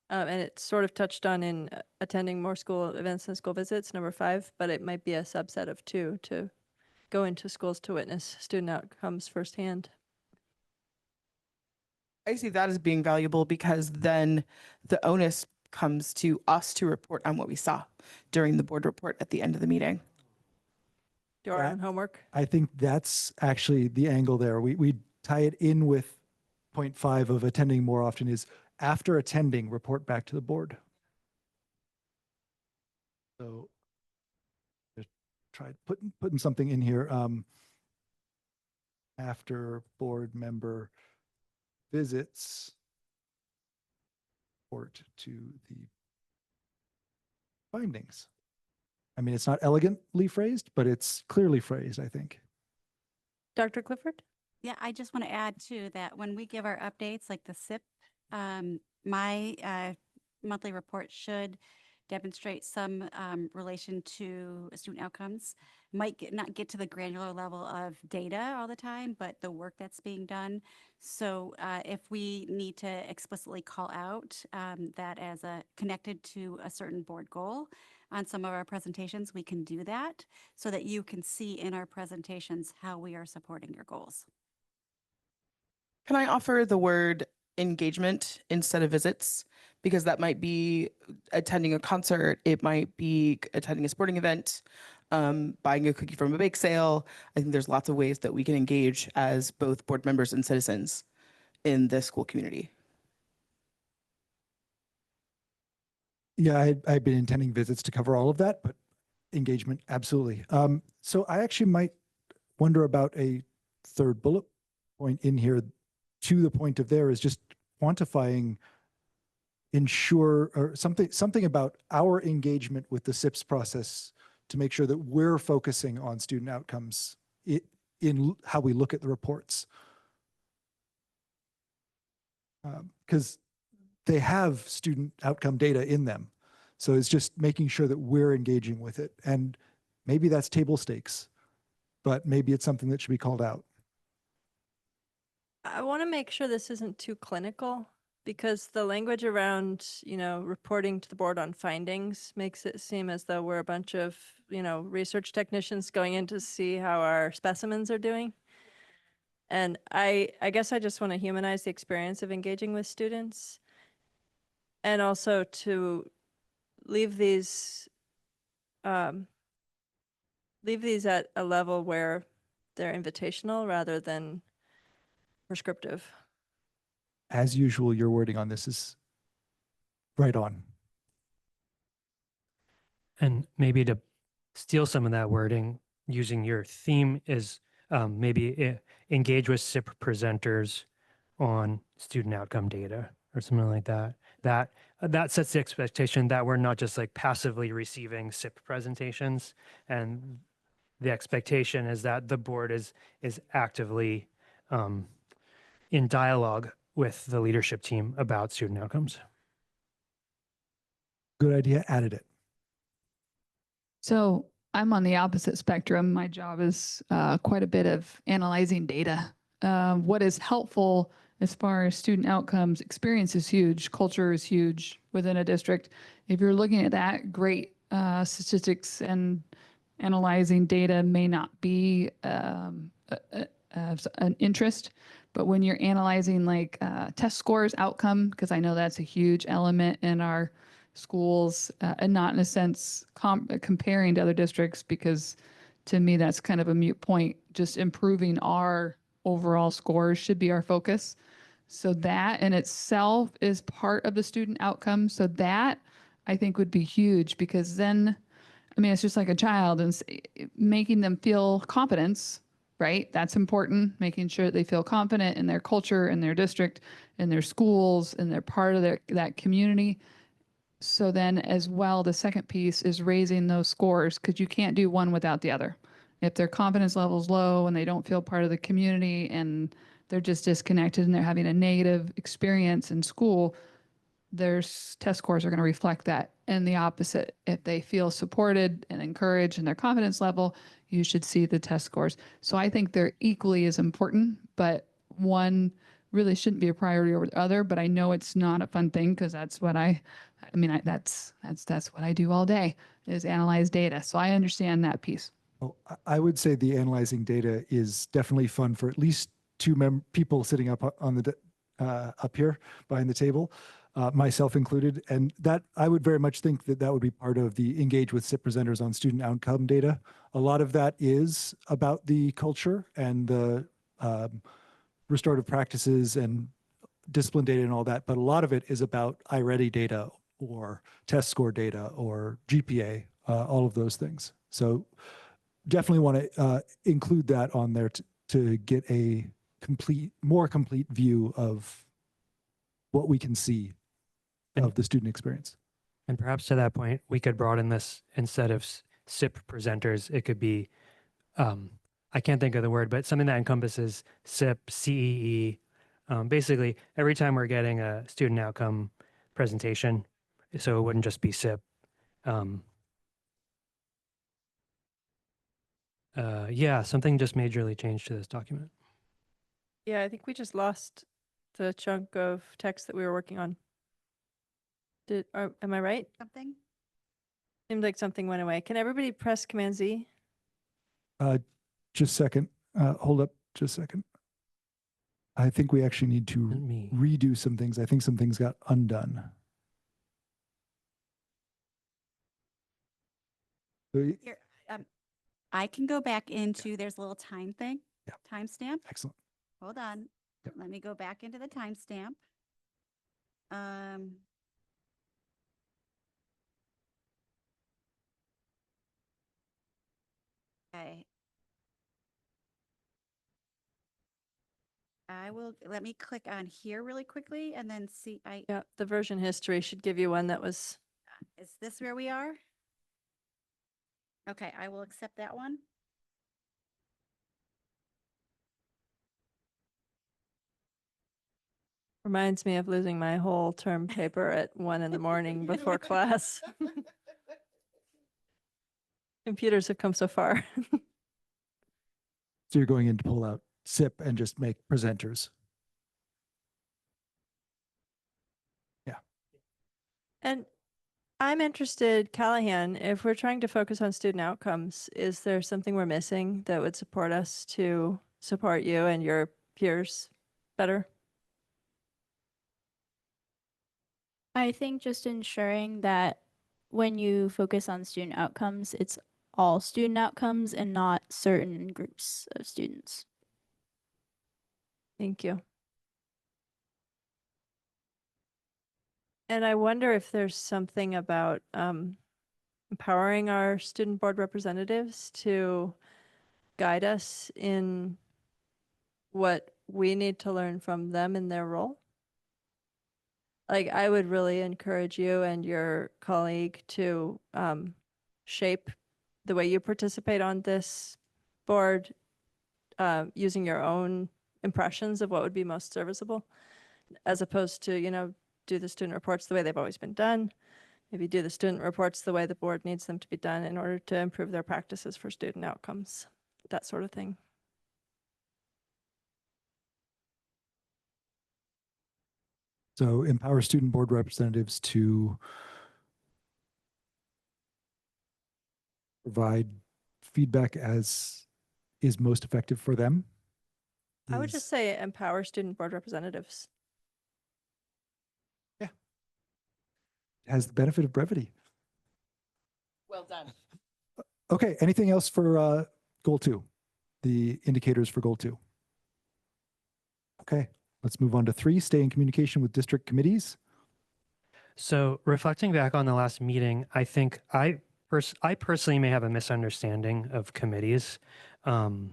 And it's sort of touched on in attending more school events and school visits, number 5, but it might be a subset of 2 to go into schools to witness student outcomes firsthand. I see that as being valuable because then the onus comes to us to report on what we saw during the board report at the end of the meeting. Do our That- own homework. I think that's actually the angle there. We tie it in with point 5 of attending more often, is after attending, report back to the board. So just try putting something in here. After board member visits, report to the findings. I mean, it's not elegantly phrased, but it's clearly phrased, I think. Dr. Clifford? Yeah, I just want to add too that when we give our updates, like the SIP, my monthly report should demonstrate some relation to student outcomes. Might not get to the granular level of data all the time, but the work that's being done. So if we need to explicitly call out that as a connected to a certain board goal on some of our presentations, we can do that so that you can see in our presentations how we are supporting your goals. Can I offer the word engagement instead of visits? Because that might be attending a concert, it might be attending a sporting event, buying a cookie from a bake sale. I think there's lots of ways that we can engage as both board members and citizens in the school community. Yeah, I've been intending visits to cover all of that, but engagement, absolutely. So I actually might wonder about a third bullet point in here, to the point of there is just quantifying, ensure, or something about our engagement with the SIPS process to make sure that we're focusing on student outcomes in how we look at the reports. Because they have student outcome data in them. So it's just making sure that we're engaging with it. And maybe that's table stakes, but maybe it's something that should be called out. I want to make sure this isn't too clinical because the language around, reporting to the board on findings makes it seem as though we're a bunch of, research technicians going in to see how our specimens are doing. And I guess I just want to humanize the experience of engaging with students and also to leave these at a level where they're invitational rather than prescriptive. As usual, your wording on this is right on. And maybe to steal some of that wording, using your theme is engage with SIP presenters on student outcome data or something like that. That sets the expectation that we're not just like passively receiving SIP presentations, and the expectation is that the board is actively in dialogue with the leadership team about student outcomes. Good idea, added it. So I'm on the opposite spectrum. My job is quite a bit of analyzing data. What is helpful as far as student outcomes, experience is huge, culture is huge within a district. If you're looking at that, great. Statistics and analyzing data may not be an interest, but when you're analyzing like test scores, outcome, because I know that's a huge element in our schools, and not in a sense comparing to other districts, because to me that's kind of a moot point. Just improving our overall scores should be our focus. So that in itself is part of the student outcome. So that I think would be huge, because then, I mean, it's just like a child and making them feel competence, right? That's important. Making sure that they feel confident in their culture, in their district, in their schools, and they're part of that community. So then as well, the second piece is raising those scores, because you can't do one without the other. If their confidence level is low and they don't feel part of the community and they're just disconnected and they're having a negative experience in school, their test scores are going to reflect that. And the opposite, if they feel supported and encouraged in their confidence level, you should see the test scores. So I think they're equally as important, but one really shouldn't be a priority over the other. But I know it's not a fun thing, because that's what that's what I do all day, is analyze data. So I understand that piece. Well, I would say the analyzing data is definitely fun for at least two people sitting up on the up here behind the table, myself included. And that I would very much think that would be part of the engage with SIP presenters on student outcome data. A lot of that is about the culture and the restorative practices and discipline data and all that, but a lot of it is about iReady data or test score data or GPA, all of those things. So definitely want to include that on there to get a more complete view of what we can see of the student experience. And perhaps to that point, we could broaden this. Instead of SIP presenters, it could be, I can't think of the word, but something that encompasses SIP, CEE. Basically, every time we're getting a student outcome presentation, so it wouldn't just be SIP. Yeah, something just majorly changed to this document. Yeah, I think we just lost the chunk of text that we were working on. Am I right? Something? Seemed like something went away. Can everybody press Command Z? Just a second. Hold up just a second. I think we actually need to redo some things. I think some things got undone. So, Here, I can go back into, there's a little time thing, Yeah. timestamp. excellent. Hold on. Yep. Let me go back into the timestamp. Okay. Let me click on here really quickly and then see, Yeah, the version history should give you one that was, is this where we are? Okay, I will accept that one. Reminds me of losing my whole term paper at 1 in the morning before class. Computers have come so far. So you're going in to pull out SIP and just make presenters. And I'm interested, Callahan, if we're trying to focus on student outcomes, is there something we're missing that would support us to support you and your peers better? I think just ensuring that when you focus on student outcomes, it's all student outcomes and not certain groups of students. Thank you. And I wonder if there's something about empowering our student board representatives to guide us in what we need to learn from them in their role. Like, I would really encourage you and your colleague to shape the way you participate on this board using your own impressions of what would be most serviceable, as opposed to, do the student reports the way they've always been done. Maybe do the student reports the way the board needs them to be done in order to improve their practices for student outcomes, that sort of thing. So empower student board representatives to provide feedback as is most effective for them. I would just say empower student board representatives. Has the benefit of brevity. Well done. Okay, anything else for goal 2? The indicators for goal 2. Okay, let's move on to 3, stay in communication with district committees. So reflecting back on the last meeting, I think I personally may have a misunderstanding of committees. So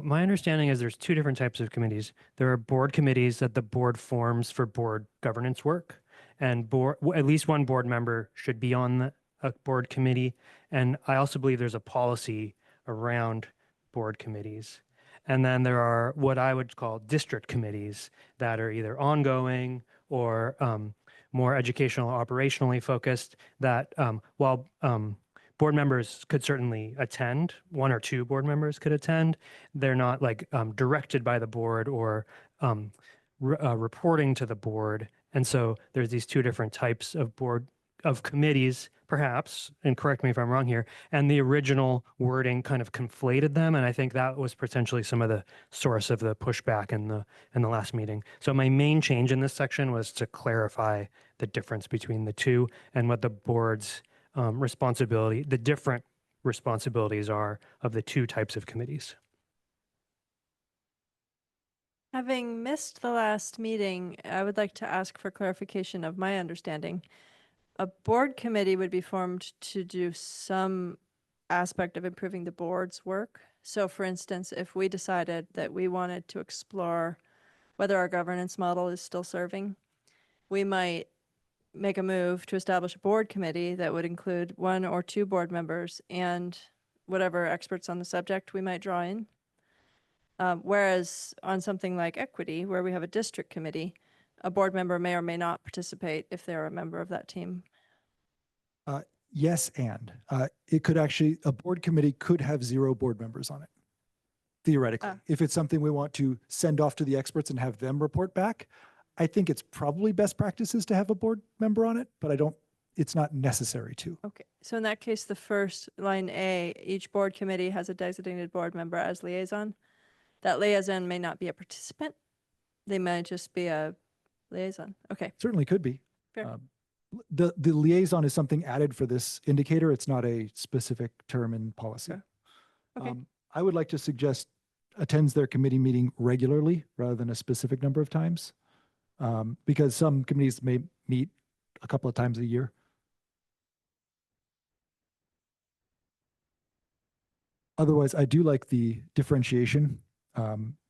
my understanding is there's 2 different types of committees. There are board committees that the board forms for board governance work, and at least one board member should be on a board committee. And I also believe there's a policy around board committees. And then there are what I would call district committees that are either ongoing or more educational, operationally focused, that while board members could certainly attend, 1 or 2 board members could attend, they're not like directed by the board or reporting to the board. And so there's these 2 different types of committees, perhaps, and correct me if I'm wrong here, and the original wording kind of conflated them. And I think that was potentially some of the source of the pushback in the last meeting. So my main change in this section was to clarify the difference between the 2 and what the board's the different responsibilities are of the 2 types of committees. Having missed the last meeting, I would like to ask for clarification of my understanding. A board committee would be formed to do some aspect of improving the board's work. So for instance, if we decided that we wanted to explore whether our governance model is still serving, we might make a move to establish a board committee that would include 1 or 2 board members and whatever experts on the subject we might draw in. Whereas on something like equity, where we have a district committee, a board member may or may not participate if they're a member of that team. Yes, and it could actually, a board committee could have 0 board members on it, theoretically. If it's something we want to send off to the experts and have them report back, I think it's probably best practices to have a board member on it, but it's not necessary to. Okay, so in that case, the first line A, each board committee has a designated board member as liaison. That liaison may not be a participant. They might just be a liaison. Okay. Certainly could be. Fair. The liaison is something added for this indicator. It's not a specific term in policy. Okay. I would like to suggest attends their committee meeting regularly rather than a specific number of times, because some committees may meet a couple of times a year. Otherwise, I do like the differentiation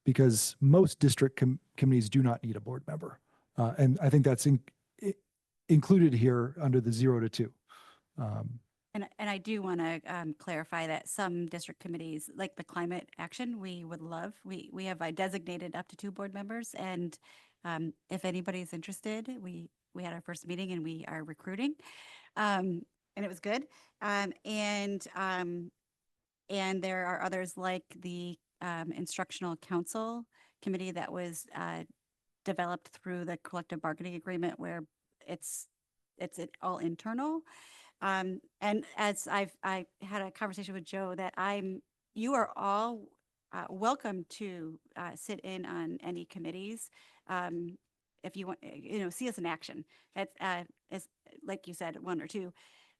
because most district committees do not need a board member. And I think that's included here under the 0 to 2. And I do want to clarify that some district committees, like the climate action, we would love, we have designated up to 2 board members. And if anybody's interested, we had our first meeting and we are recruiting. And it was good. And there are others like the instructional council committee that was developed through the collective bargaining agreement where it's all internal. And as I had a conversation with Joe that you are all welcome to sit in on any committees. If you want, see us in action. It's like you said, 1 or 2.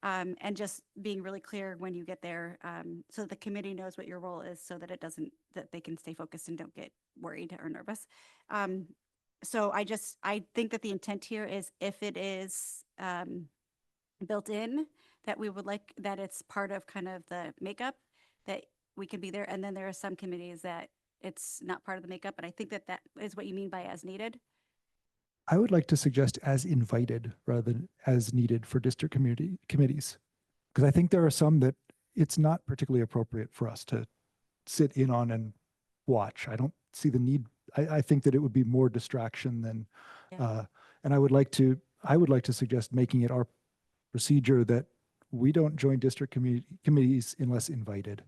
And just being really clear when you get there, so that the committee knows what your role is, so that that they can stay focused and don't get worried or nervous. So I think that the intent here is if it is built in, that we would like that it's part of kind of the makeup, that we can be there. And then there are some committees that it's not part of the makeup, but I think that is what you mean by as needed. I would like to suggest as invited rather than as needed for district committees. Because I think there are some that it's not particularly appropriate for us to sit in on and watch. I don't see the need. I think that it would be more distraction than, Yeah. and I would like to suggest making it our procedure that we don't join district committees unless invited.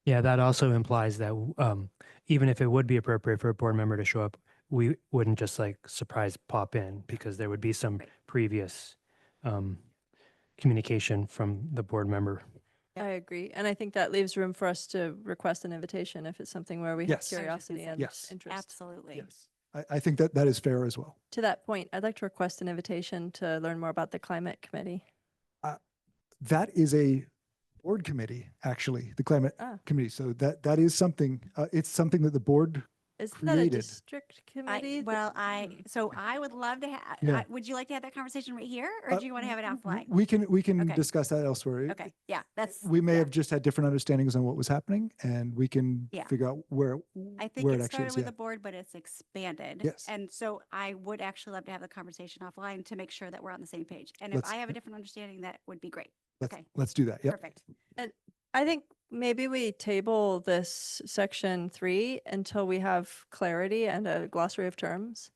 Yeah, that also implies that even if it would be appropriate for a board member to show up, we wouldn't just like surprise pop in, because there would be some previous communication from the board member. Yep. I agree. And I think that leaves room for us to request an invitation if it's something where we have Yes. curiosity and Yes. interest. Absolutely. Yes, I think that is fair as well. To that point, I'd like to request an invitation to learn more about the climate committee. That is a board committee, actually, the climate Ah. committee. So that is something, it's something that the board, Isn't that a created. district committee? So I would love to have, Yeah. would you like to have that conversation right here, or do you want to have it offline? we can Okay. discuss that elsewhere. Okay, yeah, that's. We may yeah. have just had different understandings on what was happening, and we can Yeah. figure out where I think where it it actually started is. with Yeah. the board, but it's expanded. Yes. And so I would actually love to have the conversation offline to make sure that we're on the same page. And if Let's- I have a different understanding, that would be great. Let's, Okay. let's do that. Yeah. Perfect. I think maybe we table this section 3 until we have clarity and a glossary of terms,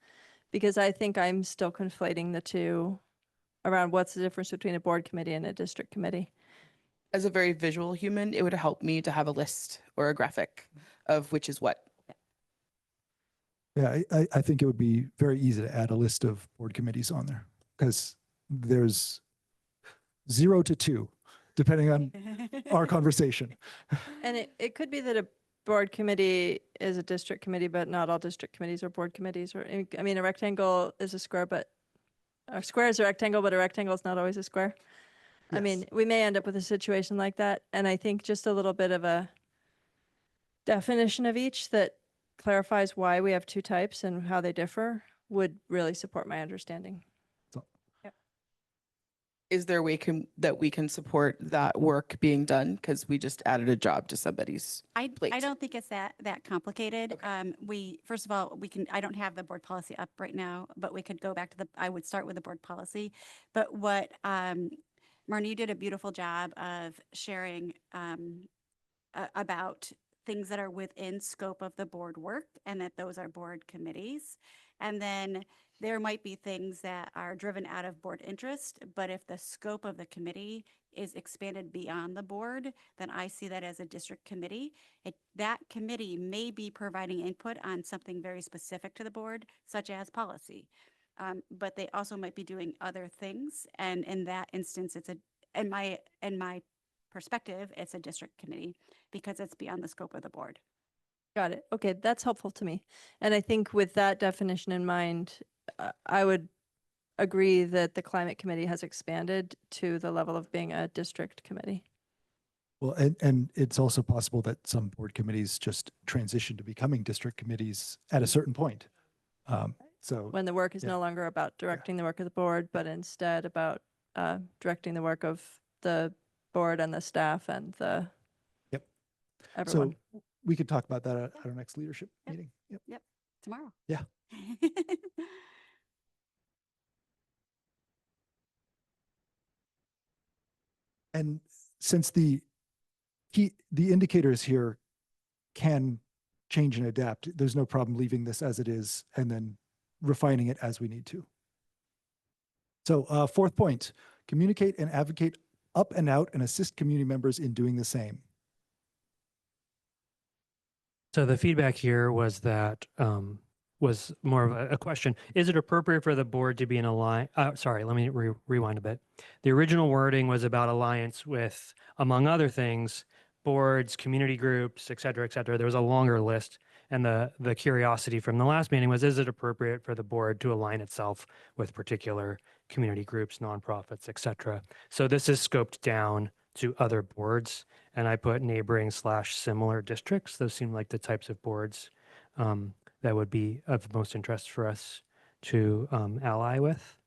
because I think I'm still conflating the two around what's the difference between a board committee and a district committee. As a very visual human, it would help me to have a list or a graphic of which is what. Yeah, I think it would be very easy to add a list of board committees on there, because there's 0 to 2, depending on our conversation. And it could be that a board committee is a district committee, but not all district committees are board committees. Or, I mean, a rectangle is a square, but a square is a rectangle, but a rectangle is not always a square. I Yes. mean, we may end up with a situation like that. And I think just a little bit of a definition of each that clarifies why we have 2 types and how they differ would really support my understanding. Is there a way that we can support that work being done? Because we just added a job to somebody's. I plate. don't think it's that complicated. Okay. First of all, I don't have the board policy up right now, but we could go back to I would start with the board policy. But what, Marnie, you did a beautiful job of sharing about things that are within scope of the board work, and that those are board committees. And then there might be things that are driven out of board interest, but if the scope of the committee is expanded beyond the board, then I see that as a district committee. That committee may be providing input on something very specific to the board, such as policy. But they also might be doing other things. And in that instance, in my perspective, it's a district committee because it's beyond the scope of the board. Got it. Okay, that's helpful to me. And I think with that definition in mind, I would agree that the climate committee has expanded to the level of being a district committee. Well, and it's also possible that some board committees just transition to becoming district committees at a certain point. So When the work is Yeah. no longer about directing the work of the board, but instead about directing the work of the board and the staff and the Yep. everyone. So we could talk about that at our next leadership Yep. meeting. Yep. Tomorrow. Yeah. And since the indicators here can change and adapt, there's no problem leaving this as it is and then refining it as we need to. So fourth point, communicate and advocate up and out and assist community members in doing the same. So the feedback here was that was more of a question. Is it appropriate for the board to be in sorry, let me rewind a bit. The original wording was about alliance with, among other things, boards, community groups, et cetera, et cetera. There was a longer list. And the curiosity from the last meeting was, is it appropriate for the board to align itself with particular community groups, nonprofits, et cetera? So this is scoped down to other boards. And I put neighboring / similar districts. Those seem like the types of boards that would be of most interest for us to ally with.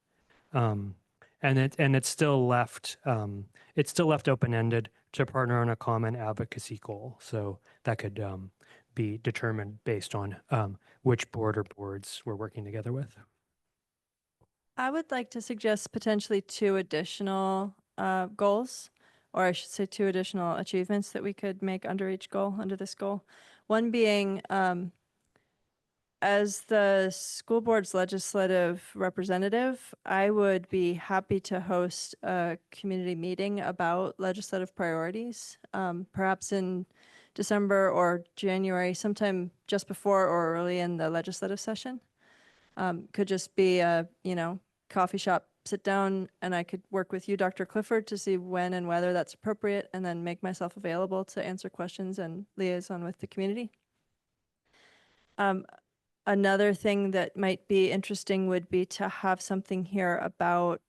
And it's still left open-ended to partner on a common advocacy goal. So that could be determined based on which board or boards we're working together with. I would like to suggest potentially 2 additional goals, or I should say 2 additional achievements that we could make under each goal, under this goal. One being, as the school board's legislative representative, I would be happy to host a community meeting about legislative priorities, perhaps in December or January, sometime just before or early in the legislative session. Could just be a, coffee shop sit down, and I could work with you, Dr. Clifford, to see when and whether that's appropriate, and then make myself available to answer questions and liaison with the community. Another thing that might be interesting would be to have something here about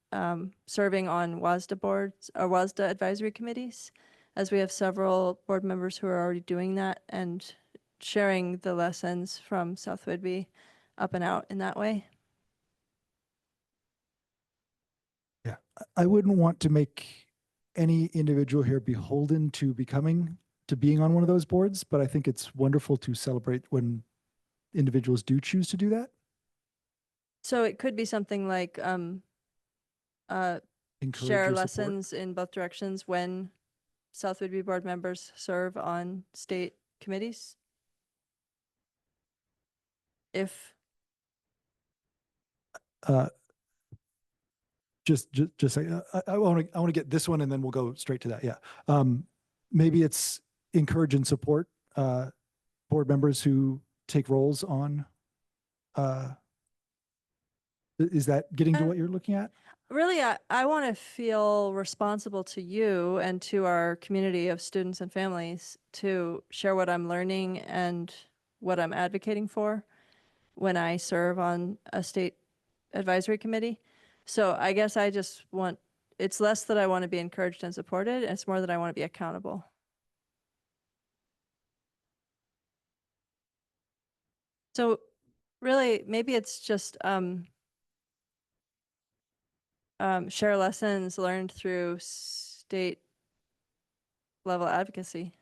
serving on WASDA boards or WASDA advisory committees, as we have several board members who are already doing that, and sharing the lessons from South Whidbey up and out in that way. Yeah, I wouldn't want to make any individual here beholden to being on one of those boards, but I think it's wonderful to celebrate when individuals do choose to do that. So it could be something like Encourage share your support. lessons in both directions when South Whidbey board members serve on state committees. If just I want to get this one and then we'll go straight to that. Yeah. Maybe it's encourage and support board members who take roles on, is that getting to what you're looking at? really, I want to feel responsible to you and to our community of students and families to share what I'm learning and what I'm advocating for when I serve on a state advisory committee. So I guess I just want, it's less that I want to be encouraged and supported, it's more that I want to be accountable. So really, maybe it's just share lessons learned through state level advocacy.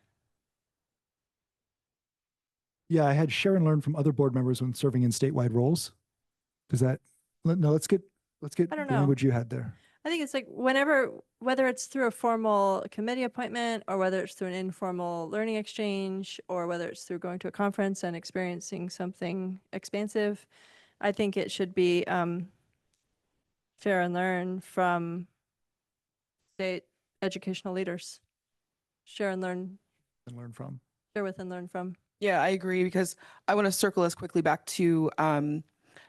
Yeah, I had share and learn from other board members when serving in statewide roles. Does that, no, let's get the I don't know. language you had there. I think it's like whenever, whether it's through a formal committee appointment or whether it's through an informal learning exchange or whether it's through going to a conference and experiencing something expansive, I think it should be share and learn from state educational leaders. Share and learn. And learn from. Share with and learn from. Yeah, I agree, because I want to circle us quickly back to,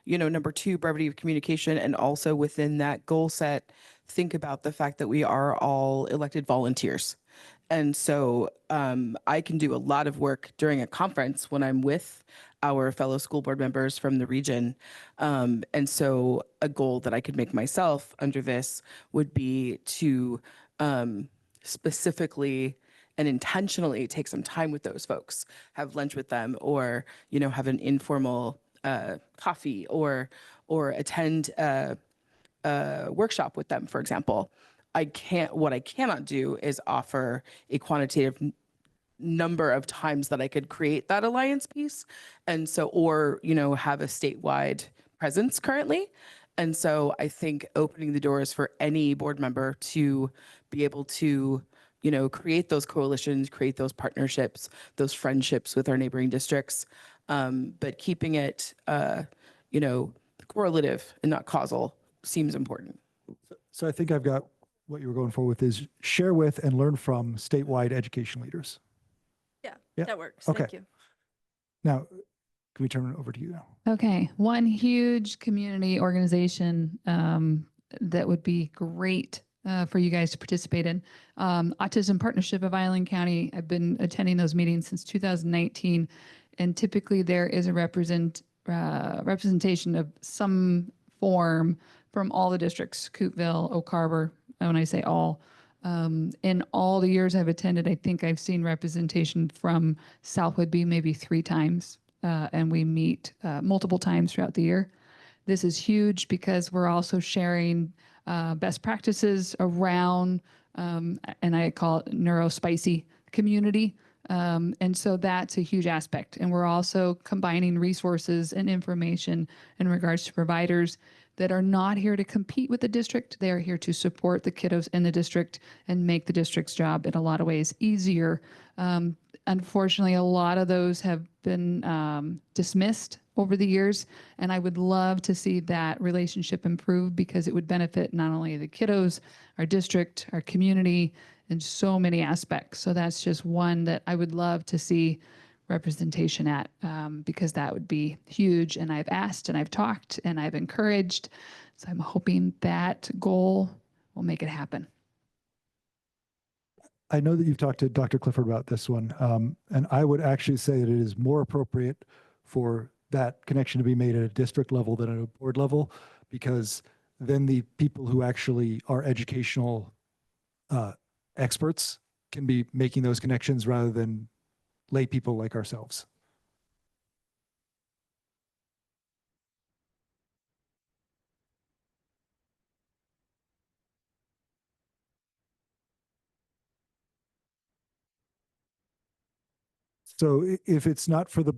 number 2, brevity of communication. And also within that goal set, think about the fact that we are all elected volunteers. And so I can do a lot of work during a conference when I'm with our fellow school board members from the region. And so a goal that I could make myself under this would be to specifically and intentionally take some time with those folks, have lunch with them, or, have an informal coffee or attend a workshop with them, for example. What I cannot do is offer a quantitative number of times that I could create that alliance piece. And so, or, have a statewide presence currently. And so I think opening the doors for any board member to be able to, create those coalitions, create those partnerships, those friendships with our neighboring districts, but keeping it, correlative and not causal seems important. So I think I've got what you were going for with is share with and learn from statewide education leaders. Yeah, Yeah, that works. okay. Thank you. Now, can we turn it over to you now? Okay, one huge community organization that would be great for you guys to participate in. Autism Partnership of Island County. I've been attending those meetings since 2019, and typically there is a representation of some form from all the districts, Coopville, Oak Harbor. When I say all, in all the years I've attended, I think I've seen representation from South Whidbey maybe 3 times. And we meet multiple times throughout the year. This is huge because we're also sharing best practices around, and I call it neurospicy community. And so that's a huge aspect. And we're also combining resources and information in regards to providers that are not here to compete with the district. They are here to support the kiddos in the district and make the district's job in a lot of ways easier. Unfortunately, a lot of those have been dismissed over the years, and I would love to see that relationship improve because it would benefit not only the kiddos, our district, our community, in so many aspects. So that's just one that I would love to see representation at because that would be huge. And I've asked and I've talked and I've encouraged. So I'm hoping that goal will make it happen. I know that you've talked to Dr. Clifford about this one, and I would actually say that it is more appropriate for that connection to be made at a district level than at a board level, because then the people who actually are educational experts can be making those connections rather than lay people like ourselves. So if it's not for the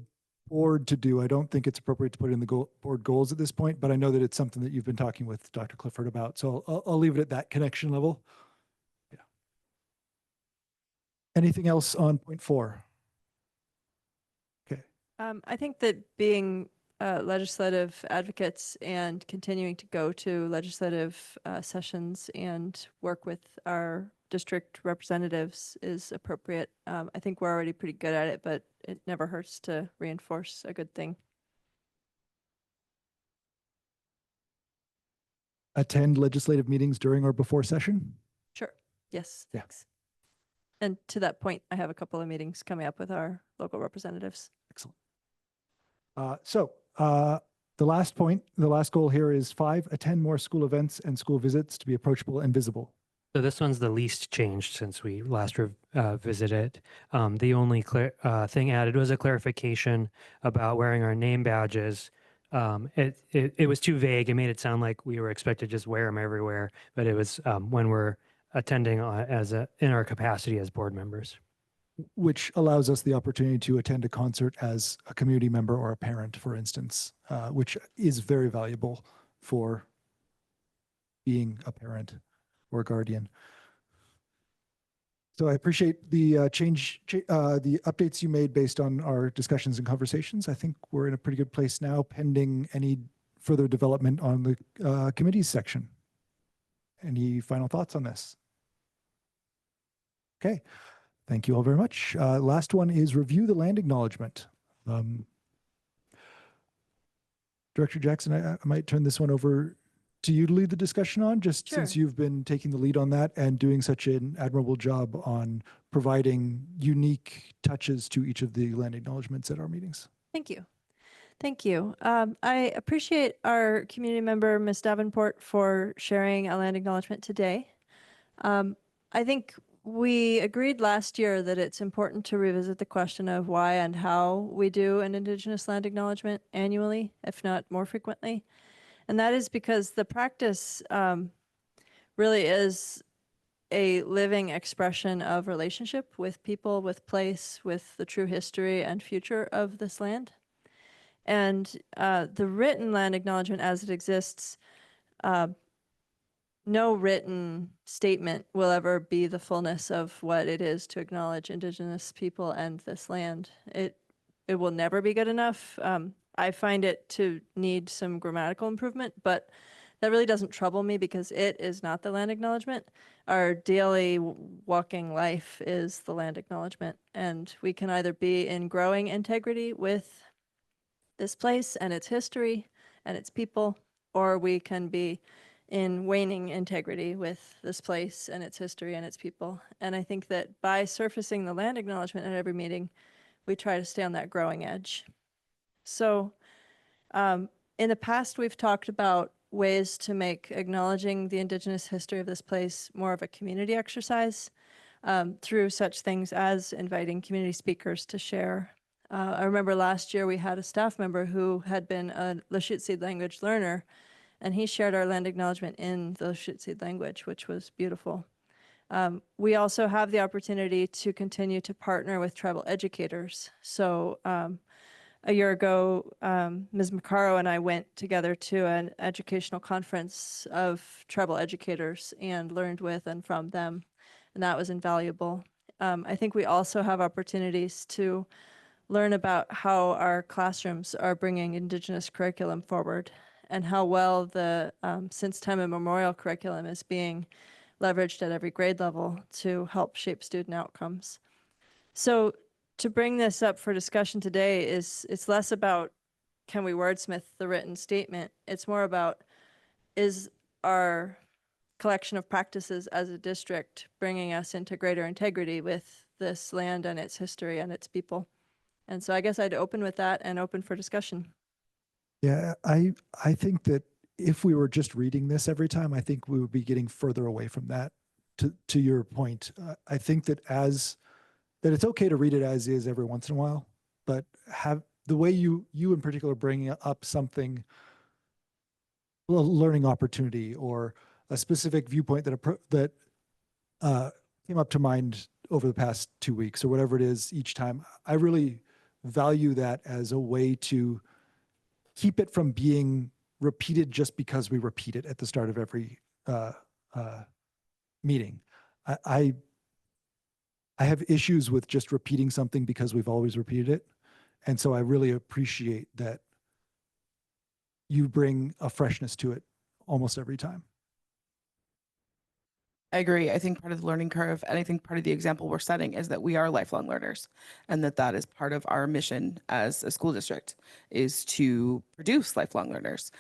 board to do, I don't think it's appropriate to put in the board goals at this point, but I know that it's something that you've been talking with Dr. Clifford about. So I'll leave it at that connection level. Yeah. Anything else on point 4? Okay. I think that being legislative advocates and continuing to go to legislative sessions and work with our district representatives is appropriate. I think we're already pretty good at it, but it never hurts to reinforce a good thing. Attend legislative meetings during or before session? Sure. Yes. Yeah. Thanks. And to that point, I have a couple of meetings coming up with our local representatives. Excellent. The last point, the last goal here is 5, attend more school events and school visits to be approachable and visible. So this one's the least changed since we last visited. The only thing added was a clarification about wearing our name badges. It was too vague. It made it sound like we were expected to just wear them everywhere, but it was when we're attending in our capacity as board members. Which allows us the opportunity to attend a concert as a community member or a parent, for instance, which is very valuable for being a parent or guardian. So I appreciate the the updates you made based on our discussions and conversations. I think we're in a pretty good place now, pending any further development on the committees section. Any final thoughts on this? Okay. Thank you all very much. Last one is review the land acknowledgement. Director Jackson, I might turn this one over to you to lead the discussion on, just since Sure. you've been taking the lead on that and doing such an admirable job on providing unique touches to each of the land acknowledgements at our meetings. Thank you. Thank you. I appreciate our community member, Ms. Davenport, for sharing a land acknowledgement today. I think we agreed last year that it's important to revisit the question of why and how we do an Indigenous land acknowledgement annually, if not more frequently. And that is because the practice really is a living expression of relationship with people, with place, with the true history and future of this land. And the written land acknowledgement as it exists no written statement will ever be the fullness of what it is to acknowledge Indigenous people and this land. It will never be good enough. I find it to need some grammatical improvement, but that really doesn't trouble me because it is not the land acknowledgement. Our daily walking life is the land acknowledgement, and we can either be in growing integrity with this place and its history and its people, or we can be in waning integrity with this place and its history and its people. And I think that by surfacing the land acknowledgement at every meeting, we try to stay on that growing edge. So in the past, we've talked about ways to make acknowledging the Indigenous history of this place more of a community exercise through such things as inviting community speakers to share. I remember last year we had a staff member who had been a Lushootseed language learner, and he shared our land acknowledgement in the Lushootseed language, which was beautiful. We also have the opportunity to continue to partner with tribal educators. So a year ago, Ms. Macaro and I went together to an educational conference of tribal educators and learned with and from them, and that was invaluable. I think we also have opportunities to learn about how our classrooms are bringing Indigenous curriculum forward and how well the since time immemorial curriculum is being leveraged at every grade level to help shape student outcomes. So to bring this up for discussion today it's less about can we wordsmith the written statement, it's more about is our collection of practices as a district bringing us into greater integrity with this land and its history and its people. And so I guess I'd open with that and open for discussion. Yeah, I think that if we were just reading this every time, I think we would be getting further away from that. To your point, I think that it's okay to read it as is every once in a while, but have the way you in particular bring up something, a learning opportunity or a specific viewpoint that came up to mind over the past 2 weeks or whatever it is each time. I really value that as a way to keep it from being repeated just because we repeat it at the start of every meeting. I have issues with just repeating something because we've always repeated it. And so I really appreciate that you bring a freshness to it almost every time. I agree. I think part of the learning curve, and I think part of the example we're setting is that we are lifelong learners, and that is part of our mission as a school district is to produce lifelong learners.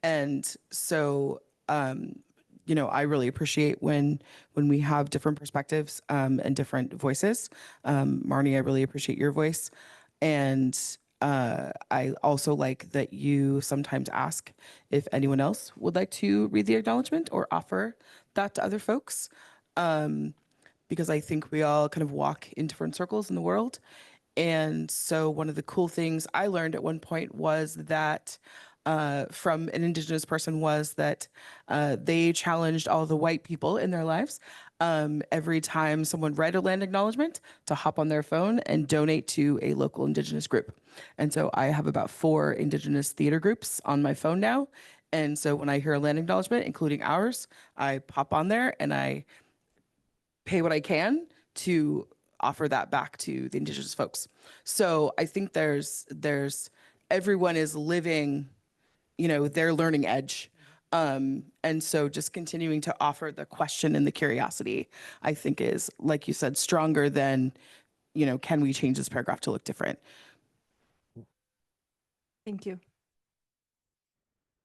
And so, I really appreciate when we have different perspectives and different voices. Marnie, I really appreciate your voice. And I also like that you sometimes ask if anyone else would like to read the acknowledgement or offer that to other folks, because I think we all kind of walk in different circles in the world. And so one of the cool things I learned at one point was that from an Indigenous person was that they challenged all the white people in their lives every time someone read a land acknowledgement to hop on their phone and donate to a local Indigenous group. And so I have about 4 Indigenous theater groups on my phone now. And so when I hear a land acknowledgement, including ours, I pop on there and I pay what I can to offer that back to the Indigenous folks. So I think there's everyone is living, their learning edge. And so just continuing to offer the question and the curiosity, I think is, like you said, stronger than, can we change this paragraph to look different? Thank you.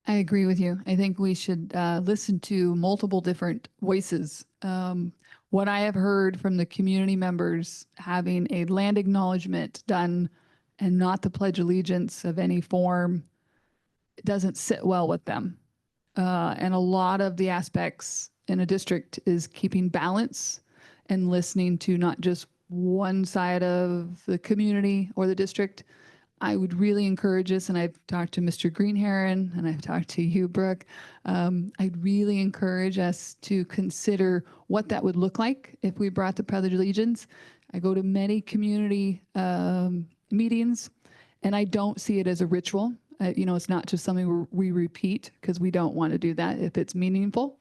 I agree with you. I think we should listen to multiple different voices. What I have heard from the community members having a land acknowledgement done and not the Pledge of Allegiance of any form, it doesn't sit well with them. And a lot of the aspects in a district is keeping balance and listening to not just one side of the community or the district. I would really encourage us, and I've talked to Mr. Greenherron and I've talked to you, Brooke. I'd really encourage us to consider what that would look like if we brought the Pledge of Allegiance. I go to many community meetings and I don't see it as a ritual. It's not just something we repeat because we don't want to do that if it's meaningful.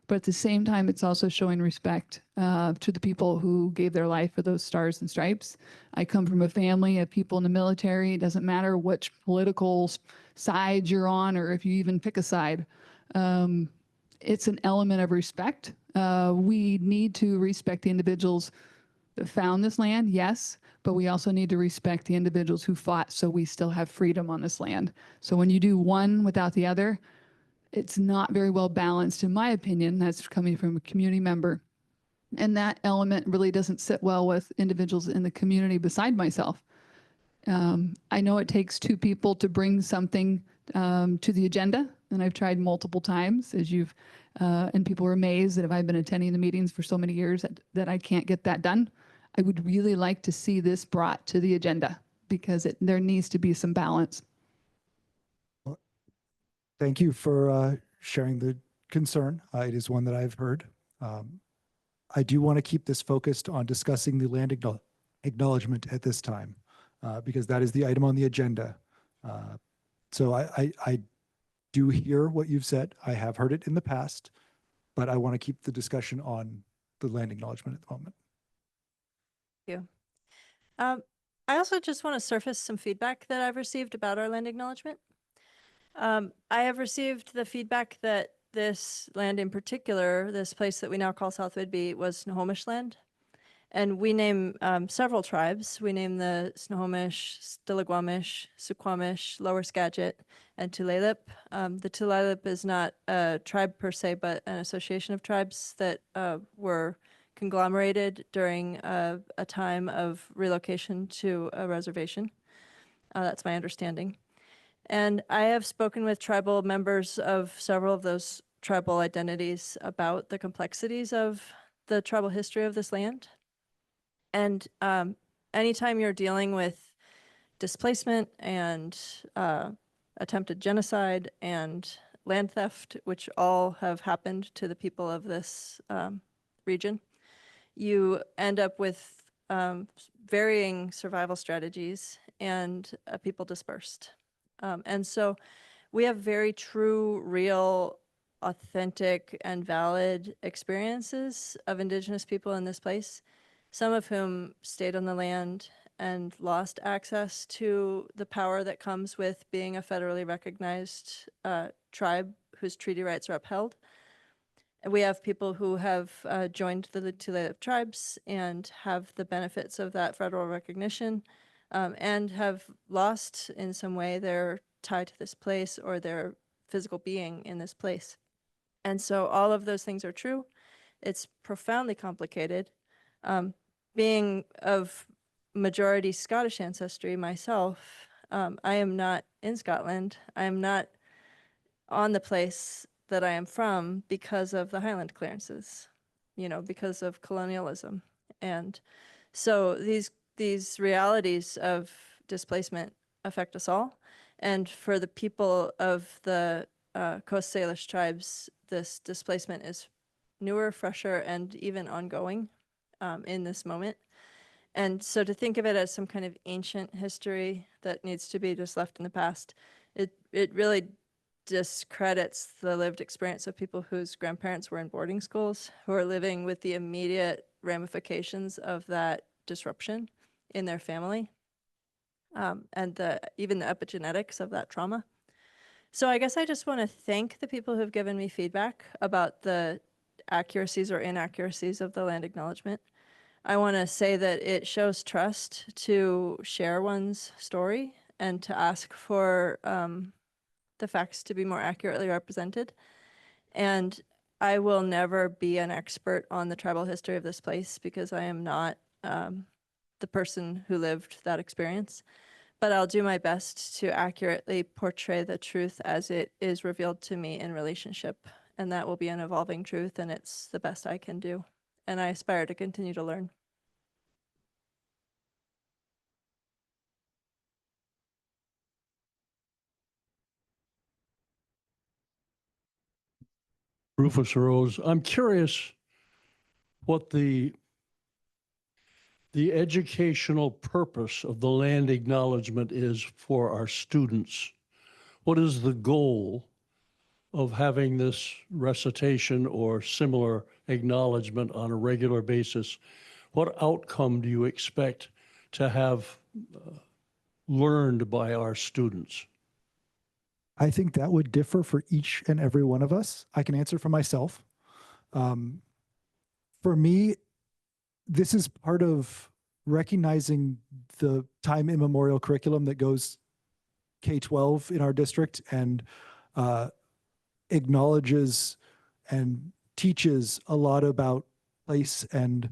But at the same time, it's also showing respect to the people who gave their life for those stars and stripes. I come from a family of people in the military. It doesn't matter which political side you're on or if you even pick a side. It's an element of respect. We need to respect the individuals that found this land, yes, but we also need to respect the individuals who fought so we still have freedom on this land. So when you do one without the other, it's not very well balanced, in my opinion. That's coming from a community member. And that element really doesn't sit well with individuals in the community beside myself. I know it takes two people to bring something to the agenda, and I've tried multiple times, and people are amazed that if I've been attending the meetings for so many years that I can't get that done. I would really like to see this brought to the agenda because there needs to be some balance. Thank you for sharing the concern. It is one that I've heard. I do want to keep this focused on discussing the land acknowledgement at this time because that is the item on the agenda. So I do hear what you've said. I have heard it in the past, but I want to keep the discussion on the land acknowledgement at the moment. Thank you. I also just want to surface some feedback that I've received about our land acknowledgement. I have received the feedback that this land in particular, this place that we now call South Whidbey, was Snohomish land. And we name several tribes. We name the Snohomish, Stillaguamish, Suquamish, Lower Skagit, and Tulalip. The Tulalip is not a tribe per se, but an association of tribes that were conglomerated during a time of relocation to a reservation. That's my understanding. And I have spoken with tribal members of several of those tribal identities about the complexities of the tribal history of this land. And anytime you're dealing with displacement and attempted genocide and land theft, which all have happened to the people of this region, you end up with varying survival strategies and people dispersed. And so we have very true, real, authentic, and valid experiences of Indigenous people in this place, some of whom stayed on the land and lost access to the power that comes with being a federally recognized tribe whose treaty rights are upheld. And we have people who have joined the Tulalip tribes and have the benefits of that federal recognition and have lost in some way their tie to this place or their physical being in this place. And so all of those things are true. It's profoundly complicated. Being of majority Scottish ancestry myself, I am not in Scotland. I am not on the place that I am from because of the Highland clearances, because of colonialism. And so these realities of displacement affect us all. And for the people of the Coast Salish tribes, this displacement is newer, fresher, and even ongoing in this moment. And so to think of it as some kind of ancient history that needs to be just left in the past, it really discredits the lived experience of people whose grandparents were in boarding schools, who are living with the immediate ramifications of that disruption in their family, and even the epigenetics of that trauma. So I guess I just want to thank the people who have given me feedback about the accuracies or inaccuracies of the land acknowledgement. I want to say that it shows trust to share one's story and to ask for the facts to be more accurately represented. And I will never be an expert on the tribal history of this place because I am not the person who lived that experience. But I'll do my best to accurately portray the truth as it is revealed to me in relationship. And that will be an evolving truth, and it's the best I can do. And I aspire to continue to learn. Rufus Rose, I'm curious what the educational purpose of the land acknowledgement is for our students what is the goal of having this recitation or similar acknowledgement on a regular basis? What outcome do you expect to have learned by our students? I think that would differ for each and every one of us. I can answer for myself. For me, this is part of recognizing the time immemorial curriculum that goes K-12 in our district and acknowledges and teaches a lot about place and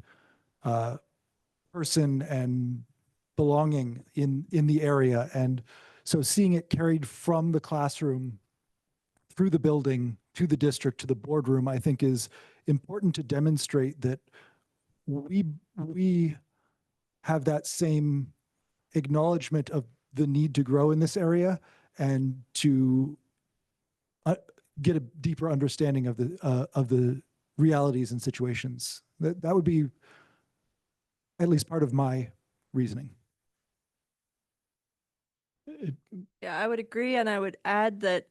person and belonging in the area. And so seeing it carried from the classroom through the building to the district to the boardroom, I think is important to demonstrate that we have that same acknowledgement of the need to grow in this area and to get a deeper understanding of the realities and situations. That would be at least part of my reasoning. Yeah, I would agree. And I would add that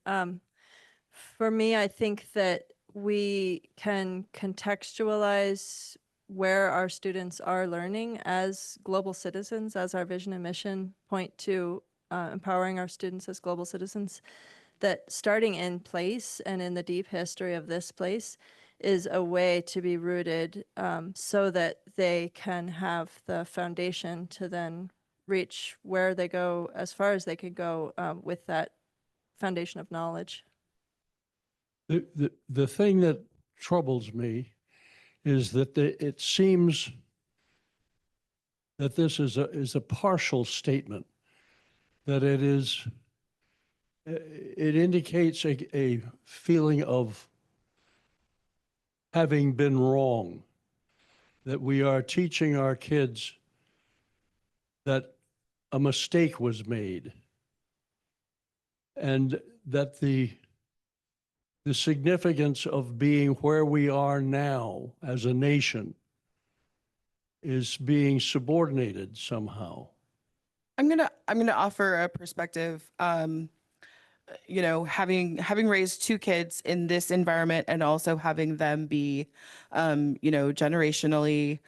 for me, I think that we can contextualize where our students are learning as global citizens, as our vision and mission point to empowering our students as global citizens, that starting in place and in the deep history of this place is a way to be rooted so that they can have the foundation to then reach where they go, as far as they could go with that foundation of knowledge. The thing that troubles me is that it seems that this is a partial statement, that it indicates a feeling of having been wrong, that we are teaching our kids that a mistake was made, and that the significance of being where we are now as a nation is being subordinated somehow. I'm gonna offer a perspective. You know, having raised two kids in this environment and also having them be, you know, generational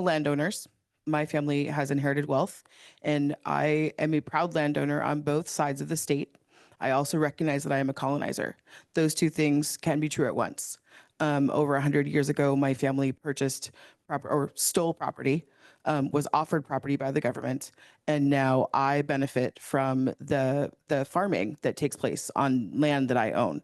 landowners. My family has inherited wealth, and I am a proud landowner on both sides of the state. I also recognize that I am a colonizer. Those two things can be true at once. Over 100 years ago, my family purchased stole property, was offered property by the government, and now I benefit from the farming that takes place on land that I own.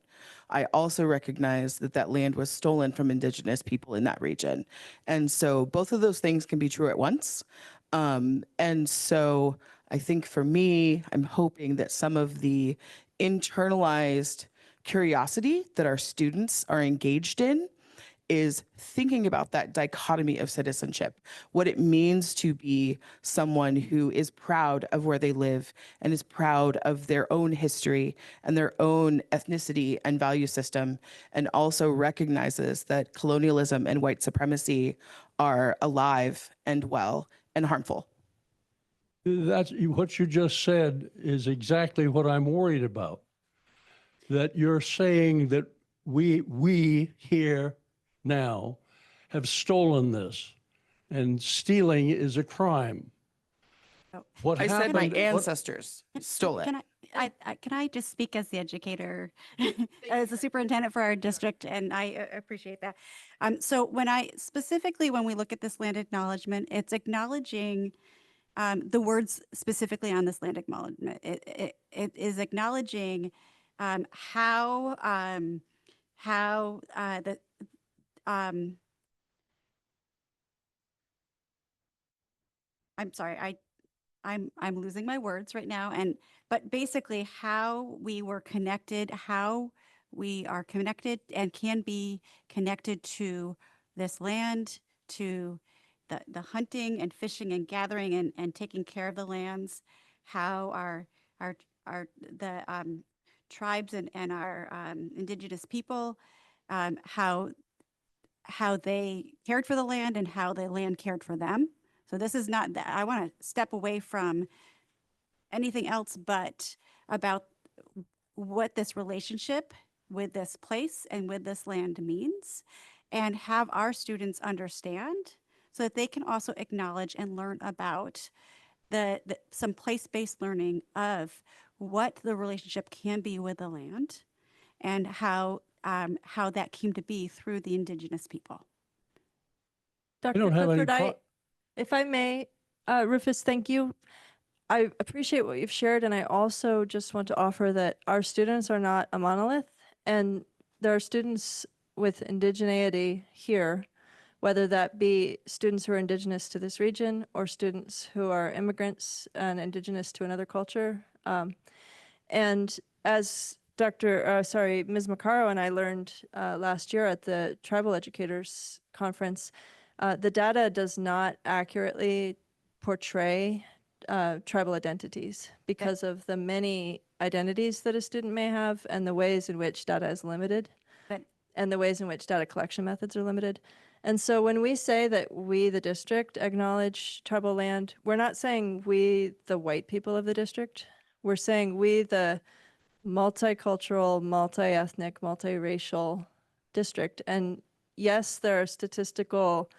I also recognize that that land was stolen from indigenous people in that region. And so both of those things can be true at once. And so I think for me, I'm hoping that some of the internalized curiosity that our students are engaged in is thinking about that dichotomy of citizenship, what it means to be someone who is proud of where they live and is proud of their own history and their own ethnicity and value system, and also recognizes that colonialism and white supremacy are alive and well and harmful. That's what you just said is exactly what I'm worried about. That you're saying that we here now have stolen this, and stealing is a crime. Oh, What I said my happened? ancestors stole it. Can I just speak as the educator, as the superintendent for our district, and I appreciate that. So when we look at this land acknowledgement, it's acknowledging the words specifically on this land acknowledgement. It is acknowledging how I'm sorry, I'm losing my words right now, but basically how we were connected, how we are connected and can be connected to this land, to the hunting and fishing and gathering and taking care of the lands, how the tribes and our indigenous people, how they cared for the land and how the land cared for them. So this is not that I want to step away from anything else but about what this relationship with this place and with this land means, and have our students understand so that they can also acknowledge and learn about some place-based learning of what the relationship can be with the land and how that came to be through the indigenous people. Dr. don't have any Clifford, if I may, Rufus, thank you. I appreciate what you've shared, and I also just want to offer that our students are not a monolith, and there are students with indigeneity here, whether that be students who are indigenous to this region or students who are immigrants and indigenous to another culture. And as Ms. Macaro and I learned last year at the Tribal Educators Conference, the data does not accurately portray tribal identities because of the many identities that a student may have and the ways in which data is limited and the ways in which data collection methods are limited. And so when we say that we, the district, acknowledge tribal land, we're not saying we, the white people of the district. We're saying we, the multicultural, multi-ethnic, multiracial district. And yes, there are statistical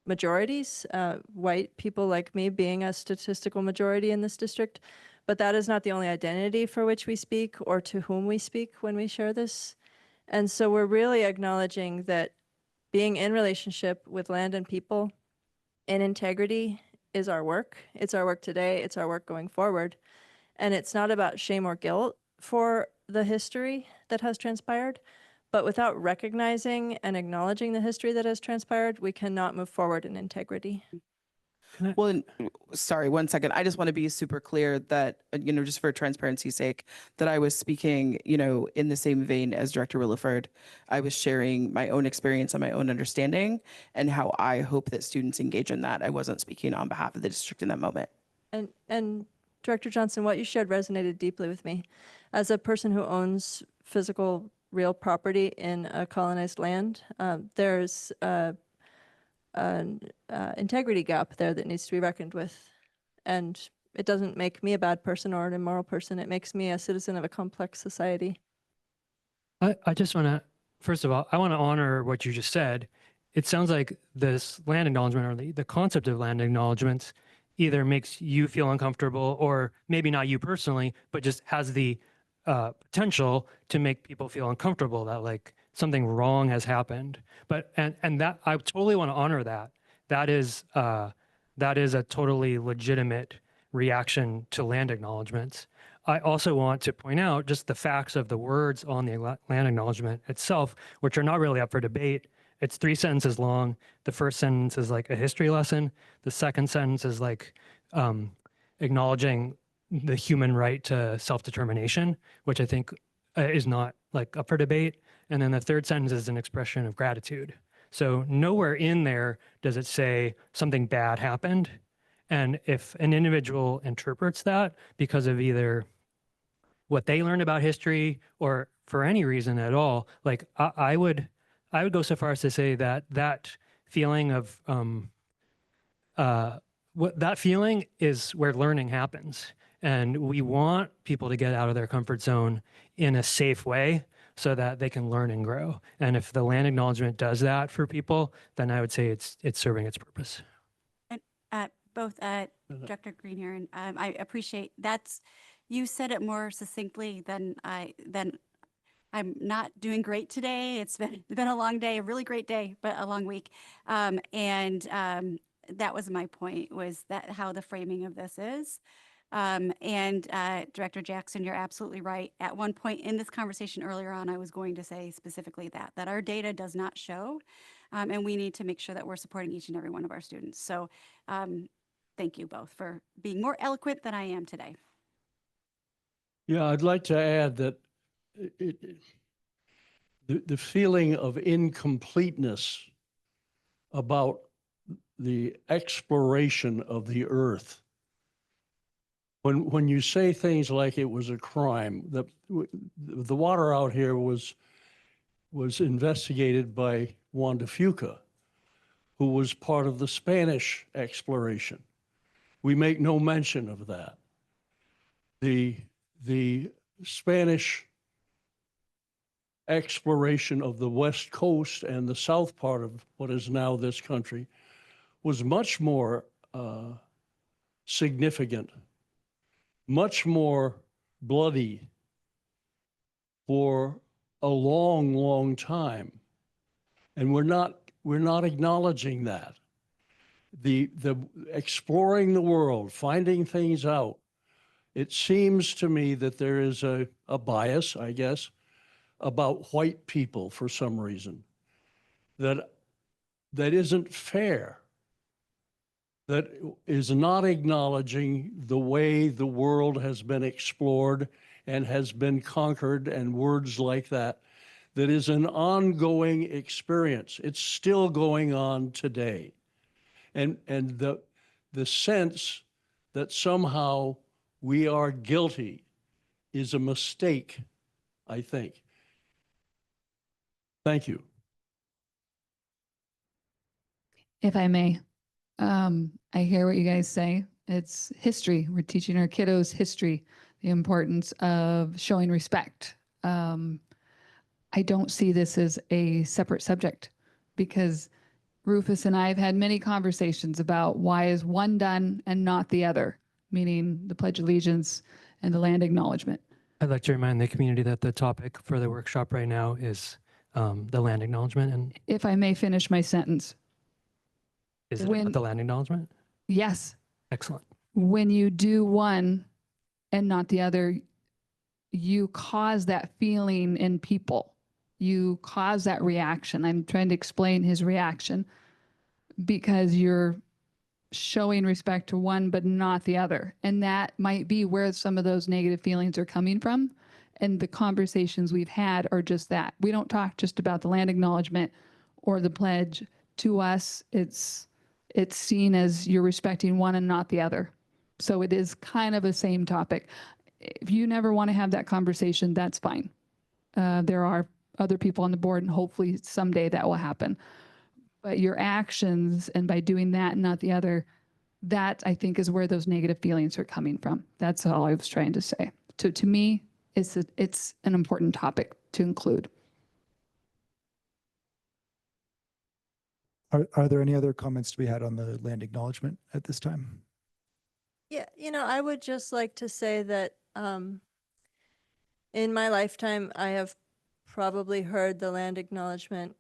majorities, white people like me being a statistical majority in this district, but that is not the only identity for which we speak or to whom we speak when we share this. And so we're really acknowledging that being in relationship with land and people in integrity is our work. It's our work today. It's our work going forward. And it's not about shame or guilt for the history that has transpired, but without recognizing and acknowledging the history that has transpired, we cannot move forward in integrity. Well, sorry, 1 second. I just want to be super clear that, just for transparency's sake, that I was speaking, in the same vein as Director Williford. I was sharing my own experience and my own understanding and how I hope that students engage in that. I wasn't speaking on behalf of the district in that moment. And Director Johnson, what you shared resonated deeply with me. As a person who owns physical, real property in a colonized land, there's an integrity gap there that needs to be reckoned with. And it doesn't make me a bad person or an immoral person. It makes me a citizen of a complex society. I just want to, first of all, I want to honor what you just said. It sounds like this land acknowledgement or the concept of land acknowledgements either makes you feel uncomfortable or maybe not you personally, but just has the potential to make people feel uncomfortable that like something wrong has happened. But and that I totally want to honor that. That is a totally legitimate reaction to land acknowledgements. I also want to point out just the facts of the words on the land acknowledgement itself, which are not really up for debate. It's 3 sentences long. The first sentence is like a history lesson. The second sentence is like acknowledging the human right to self-determination, which I think is not like up for debate. And then the third sentence is an expression of gratitude. So nowhere in there does it say something bad happened. And if an individual interprets that because of either what they learned about history or for any reason at all, like I would go so far as to say that that feeling of what that feeling is where learning happens. And we want people to get out of their comfort zone in a safe way so that they can learn and grow. And if the land acknowledgement does that for people, then I would say it's serving its purpose. And both Dr. Green and I appreciate you said it more succinctly than I'm not doing great today. It's been a long day, a really great day, but a long week. That was my point, was that how the framing of this is. Director Jackson, you're absolutely right. At one point in this conversation earlier on, I was going to say specifically that our data does not show, and we need to make sure that we're supporting each and every one of our students. So thank you both for being more eloquent than I am today. Yeah, I'd like to add that the feeling of incompleteness about the exploration of the earth. When you say things like it was a crime, the water out here was investigated by Juan de Fuca, who was part of the Spanish exploration. We make no mention of that. The the Spanish exploration of the West Coast and the south part of what is now this country was much more significant, much more bloody for a long, long time. And we're not acknowledging that. The exploring the world, finding things out, it seems to me that there is a bias, I guess, about white people for some reason that isn't fair, that is not acknowledging the way the world has been explored and has been conquered, and words like that, that is an ongoing experience. It's still going on today. And the sense that somehow we are guilty is a mistake, I think. Thank you. If I may, I hear what you guys say. It's history. We're teaching our kiddos history, the importance of showing respect. I don't see this as a separate subject because Rufus and I have had many conversations about why is one done and not the other, meaning the Pledge of Allegiance and the land acknowledgement. I'd like to remind the community that the topic for the workshop right now is the land acknowledgement. And If I may finish my sentence. is it When- about the land acknowledgement? Yes, Excellent. when you do one and not the other, you cause that feeling in people. You cause that reaction. I'm trying to explain his reaction because you're showing respect to one but not the other. And that might be where some of those negative feelings are coming from. And the conversations we've had are just that. We don't talk just about the land acknowledgement or the pledge. To us, it's seen as you're respecting one and not the other. So it is kind of the same topic. If you never want to have that conversation, that's fine. There are other people on the board, and hopefully someday that will happen. But your actions, and by doing that and not the other, that I think is where those negative feelings are coming from. That's all I was trying to say. To me, it's an important topic to include. Are there any other comments to be had on the land acknowledgement at this time? Yeah, I would just like to say that in my lifetime, I have probably heard the land acknowledgement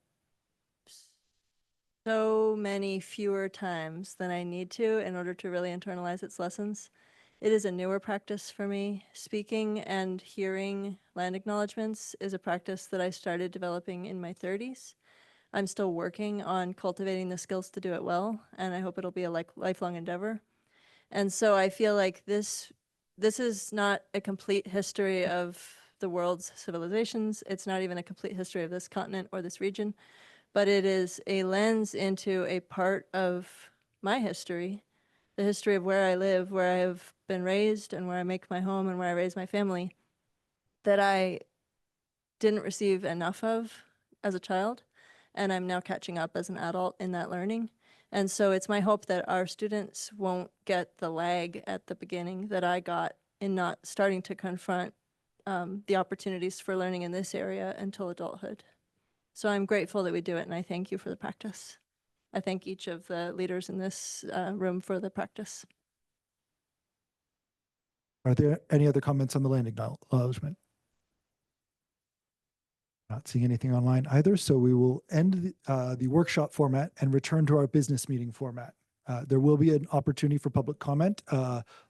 so many fewer times than I need to in order to really internalize its lessons. It is a newer practice for me. Speaking and hearing land acknowledgements is a practice that I started developing in my 30s. I'm still working on cultivating the skills to do it well, and I hope it'll be a lifelong endeavor. And so I feel like this is not a complete history of the world's civilizations. It's not even a complete history of this continent or this region, but it is a lens into a part of my history, the history of where I live, where I have been raised, and where I make my home, and where I raise my family, that I didn't receive enough of as a child, and I'm now catching up as an adult in that learning. And so it's my hope that our students won't get the lag at the beginning that I got in not starting to confront the opportunities for learning in this area until adulthood. So I'm grateful that we do it, and I thank you for the practice. I thank each of the leaders in this room for the practice. Are there any other comments on the land acknowledgement? Not seeing anything online either, so we will end the workshop format and return to our business meeting format. There will be an opportunity for public comment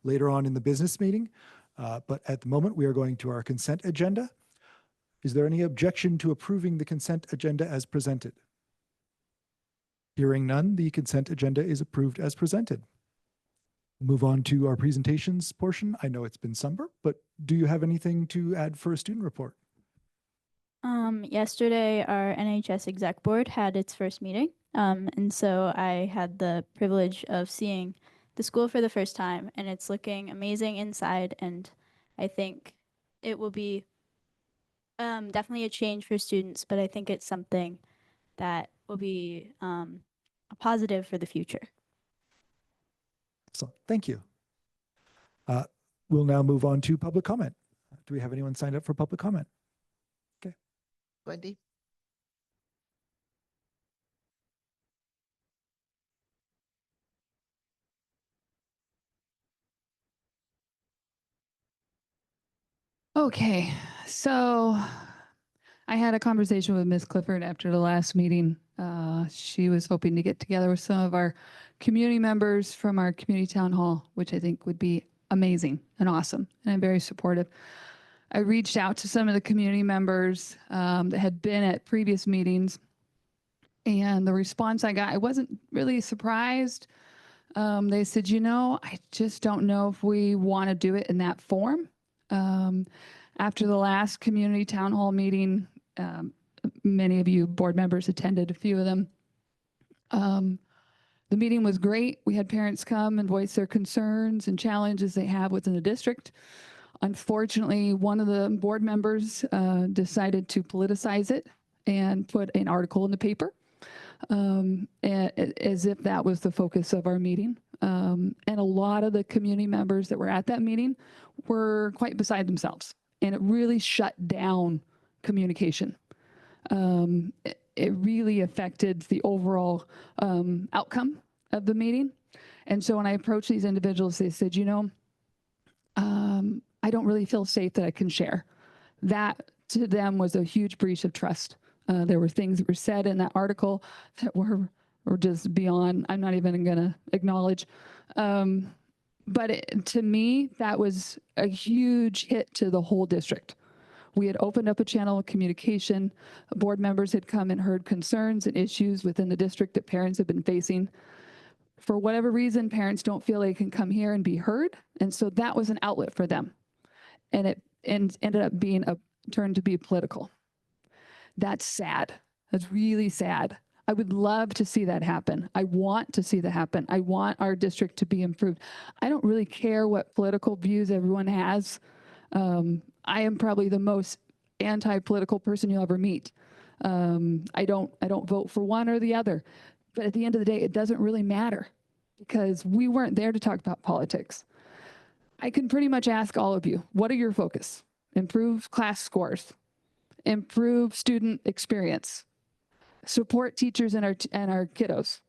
later on in the business meeting, but at the moment we are going to our consent agenda. Is there any objection to approving the consent agenda as presented? Hearing none, the consent agenda is approved as presented. Move on to our presentations portion. I know it's been summer, but do you have anything to add for a student report? Yesterday, our NHS exec board had its first meeting. And so I had the privilege of seeing the school for the first time, and it's looking amazing inside. And I think it will be definitely a change for students, but I think it's something that will be a positive for the future. Excellent. Thank you. We'll now move on to public comment. Do we have anyone signed up for public comment? Wendy? Okay, so I had a conversation with Ms. Clifford after the last meeting. She was hoping to get together with some of our community members from our community town hall, which I think would be amazing and awesome, and I'm very supportive. I reached out to some of the community members that had been at previous meetings, and the response I got, I wasn't really surprised. They said, I just don't know if we want to do it in that form. After the last community town hall meeting, many of you board members attended, a few of them. The meeting was great. We had parents come and voice their concerns and challenges they have within the district. Unfortunately, one of the board members decided to politicize it and put an article in the paper as if that was the focus of our meeting. And a lot of the community members that were at that meeting were quite beside themselves. And it really shut down communication. It really affected the overall outcome of the meeting. And so when I approached these individuals, they said, I don't really feel safe that I can share. That to them was a huge breach of trust. There were things that were said in that article that were just beyond, I'm not even going to acknowledge. But to me, that was a huge hit to the whole district. We had opened up a channel of communication. Board members had come and heard concerns and issues within the district that parents have been facing. For whatever reason, parents don't feel they can come here and be heard. And so that was an outlet for them. And it ended up being turned to be political. That's sad. That's really sad. I would love to see that happen. I want to see that happen. I want our district to be improved. I don't really care what political views everyone has. I am probably the most anti-political person you'll ever meet. I don't vote for one or the other. But at the end of the day, it doesn't really matter because we weren't there to talk about politics. I can pretty much ask all of you, what are your focus? Improve class scores, improve student experience, support teachers and our kiddos.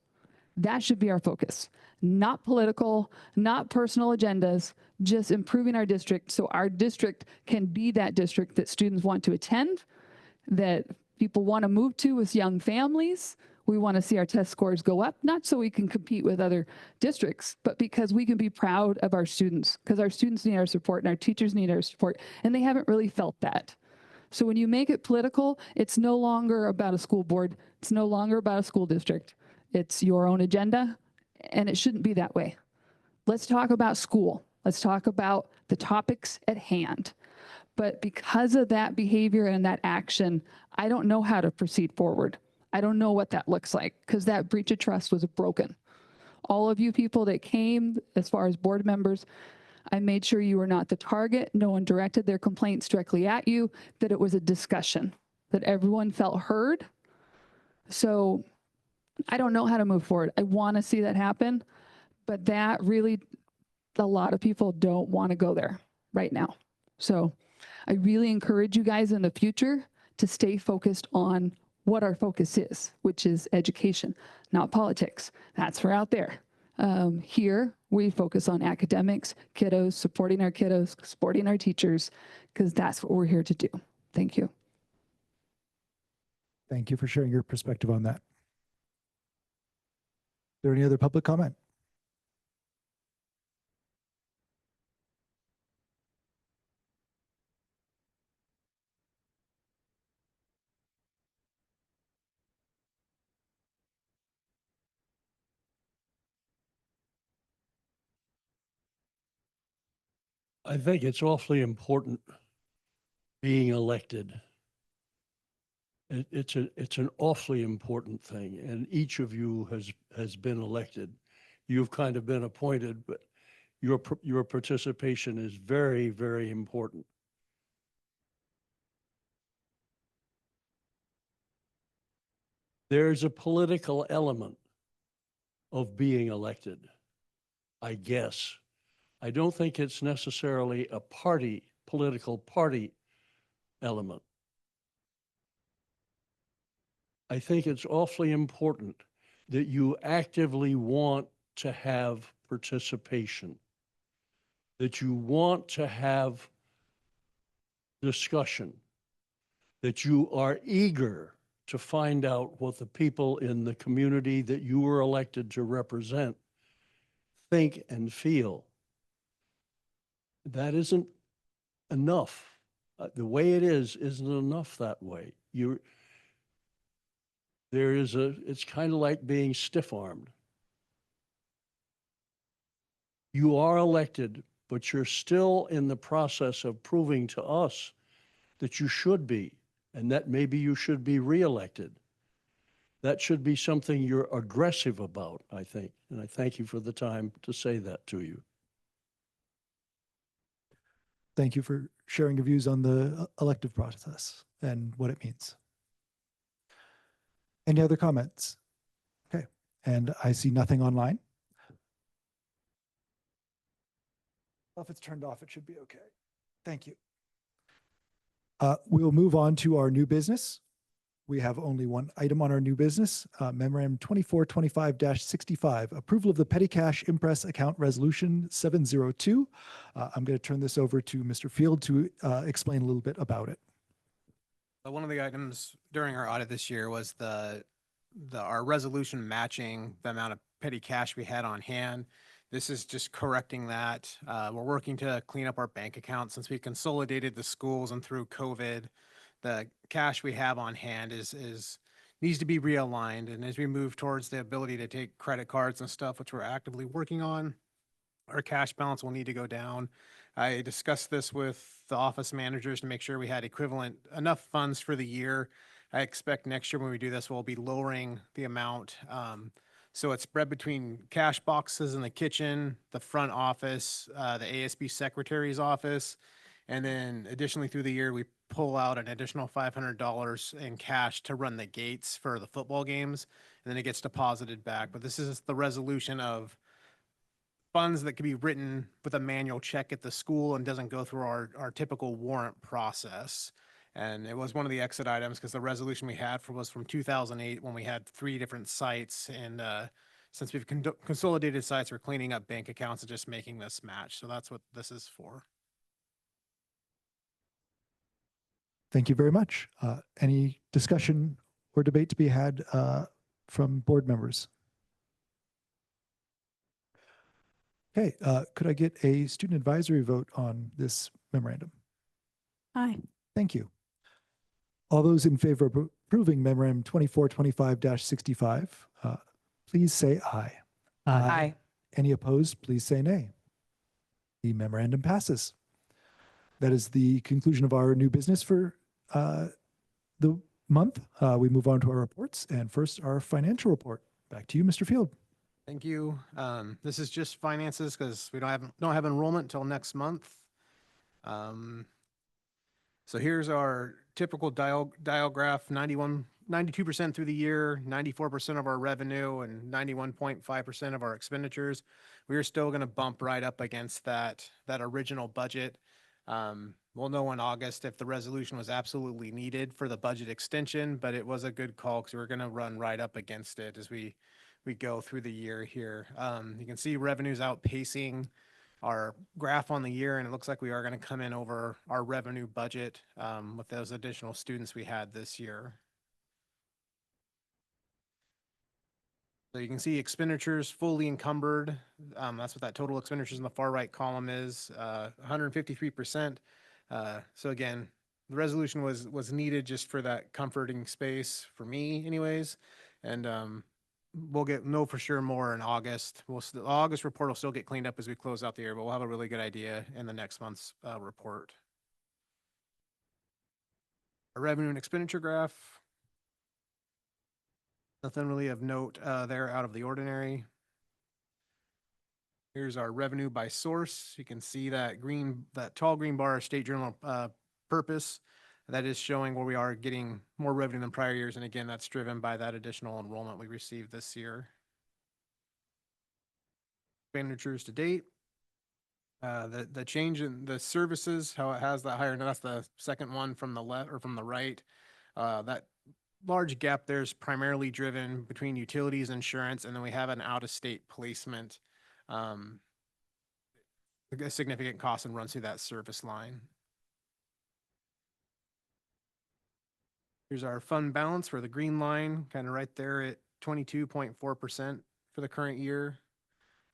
That should be our focus. Not political, not personal agendas, just improving our district so our district can be that district that students want to attend, that people want to move to with young families. We want to see our test scores go up, not so we can compete with other districts, but because we can be proud of our students, because our students need our support and our teachers need our support, and they haven't really felt that. So when you make it political, it's no longer about a school board. It's no longer about a school district. It's your own agenda, and it shouldn't be that way. Let's talk about school. Let's talk about the topics at hand. But because of that behavior and that action, I don't know how to proceed forward. I don't know what that looks like because that breach of trust was broken. All of you people that came, as far as board members, I made sure you were not the target. No one directed their complaints directly at you, that it was a discussion, that everyone felt heard. So I don't know how to move forward. I want to see that happen, but that really, a lot of people don't want to go there right now. So I really encourage you guys in the future to stay focused on what our focus is, which is education, not politics. That's for out there. Here, we focus on academics, kiddos, supporting our teachers, because that's what we're here to do. Thank you. Thank you for sharing your perspective on that. Is there any other public comment? I think it's awfully important being elected. It's an awfully important thing, and each of you has been elected. You've kind of been appointed, but your participation is very, very important. There's a political element of being elected, I guess. I don't think it's necessarily a party political party element. I think it's awfully important that you actively want to have participation, that you want to have discussion, that you are eager to find out what the people in the community that you were elected to represent think and feel. That isn't enough. The way it is isn't enough that way. It's kind of like being stiff-armed. You are elected, but you're still in the process of proving to us that you should be, and that maybe you should be reelected. That should be something you're aggressive about, I think. And I thank you for the time to say that to you. Thank you for sharing your views on the elective process and what it means. Any other comments? Okay, and I see nothing online. Well, if it's turned off, it should be okay. Thank you. We'll move on to our new business. We have only one item on our new business, Memorandum 2425-65, approval of the petty cash impress account resolution 702. I'm going to turn this over to Mr. Field to explain a little bit about it. One of the items during our audit this year was our resolution matching the amount of petty cash we had on hand. This is just correcting that. We're working to clean up our bank account since we consolidated the schools, and through COVID, the cash we have on hand needs to be realigned. And as we move towards the ability to take credit cards and stuff, which we're actively working on, our cash balance will need to go down. I discussed this with the office managers to make sure we had enough funds for the year. I expect next year when we do this, we'll be lowering the amount. So it's spread between cash boxes in the kitchen, the front office, the ASB secretary's office. And then additionally through the year, we pull out an additional $500 in cash to run the gates for the football games. And then it gets deposited back. But this is the resolution of funds that can be written with a manual check at the school and doesn't go through our typical warrant process. And it was one of the exit items because the resolution we had was from 2008 when we had 3 different sites. And since we've consolidated sites, we're cleaning up bank accounts and just making this match. So that's what this is for. Thank you very much. Any discussion or debate to be had from board members? Okay, could I get a student advisory vote on this memorandum? Aye. Thank you. All those in favor of approving Memorandum 2425-65, please say aye. Aye. Any opposed, please say nay. The memorandum passes. That is the conclusion of our new business for the month. We move on to our reports, and first our financial report. Back to you, Mr. Field. Thank you. This is just finances because we don't have enrollment until next month. So here's our typical dial graph: 92% through the year, 94% of our revenue, and 91.5% of our expenditures. We are still going to bump right up against that original budget. We'll know in August if the resolution was absolutely needed for the budget extension, but it was a good call because we're going to run right up against it as we go through the year here. You can see revenues outpacing our graph on the year, and it looks like we are going to come in over our revenue budget with those additional students we had this year. So you can see expenditures fully encumbered. That's what that total expenditures in the far right column is, 153%. So again, the resolution was needed just for that comforting space for me anyways. And we'll know for sure more in August. The August report will still get cleaned up as we close out the year, but we'll have a really good idea in the next month's report. A revenue and expenditure graph. Nothing really of note there out of the ordinary. Here's our revenue by source. You can see that tall green bar, State Journal purpose. That is showing where we are getting more revenue than prior years. And again, that's driven by that additional enrollment we received this year. Expenditures to date. The change in the services, how it has that higher, and that's the second one from the left or from the right. That large gap there is primarily driven between utilities, insurance, and then we have an out-of-state placement. A significant cost and runs through that service line. Here's our fund balance for the green line, kind of right there at 22.4% for the current year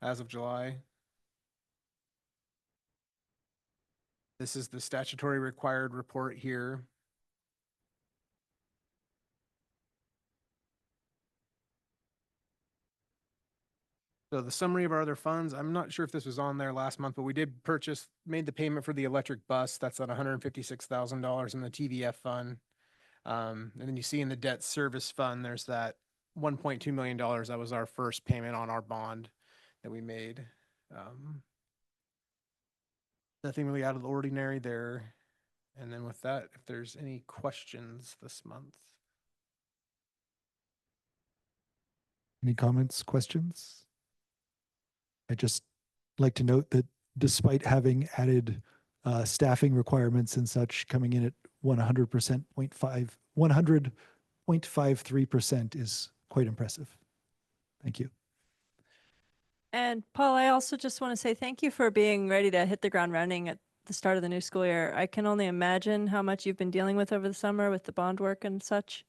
as of July. This is the statutory required report here. So the summary of our other funds, I'm not sure if this was on there last month, but we did made the payment for the electric bus. That's at $156,000 in the TVF fund. And then you see in the debt service fund, there's that $1.2 million. That was our first payment on our bond that we made. Nothing really out of the ordinary there. And then with that, if there's any questions this month. Any comments, questions? I'd just like to note that despite having added staffing requirements and such, coming in at 100.53% is quite impressive. Thank you. And Paul, I also just want to say thank you for being ready to hit the ground running at the start of the new school year. I can only imagine how much you've been dealing with over the summer with the bond work and such.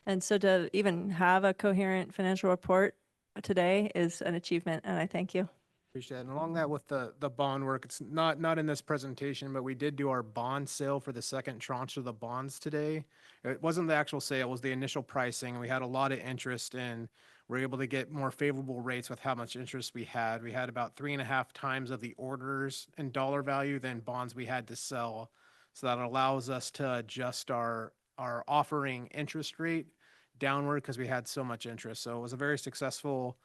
And so to even have a coherent financial report today is an achievement, and I thank you. Appreciate it. And along that with the bond work, it's not in this presentation, but we did do our bond sale for the second tranche of the bonds today. It wasn't the actual sale, it was the initial pricing. We had a lot of interest and we're able to get more favorable rates with how much interest we had. We had about 3.5 times of the orders in dollar value than bonds we had to sell. So that allows us to adjust our offering interest rate downward because we had so much interest. So it was a very successful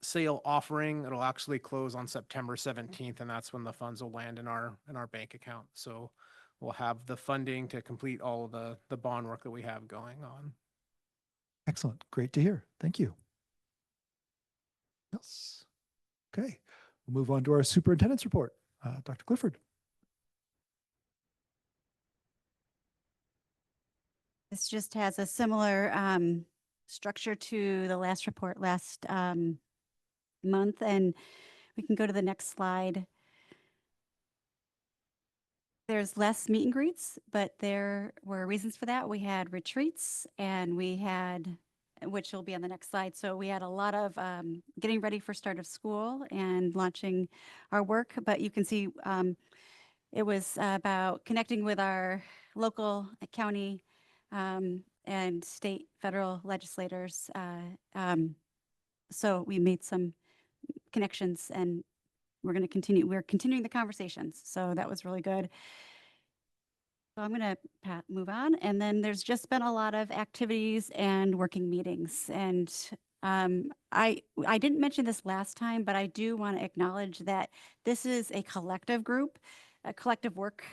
sale offering. It'll actually close on September 17th, and that's when the funds will land in our bank account. So we'll have the funding to complete all of the bond work that we have going on. Excellent. Great to hear. Thank you. Yes. Okay. We'll move on to our superintendent's report. Dr. Clifford. This just has a similar structure to the last report last month, and we can go to the next slide. There's less meet and greets, but there were reasons for that. We had retreats and we had, which will be on the next slide. So we had a lot of getting ready for start of school and launching our work, but you can see it was about connecting with our local, county, and state, federal legislators. So we made some connections and we're continuing the conversations. So that was really good. So I'm going to move on. And then there's just been a lot of activities and working meetings. And I didn't mention this last time, but I do want to acknowledge that this is a collective group, a collective work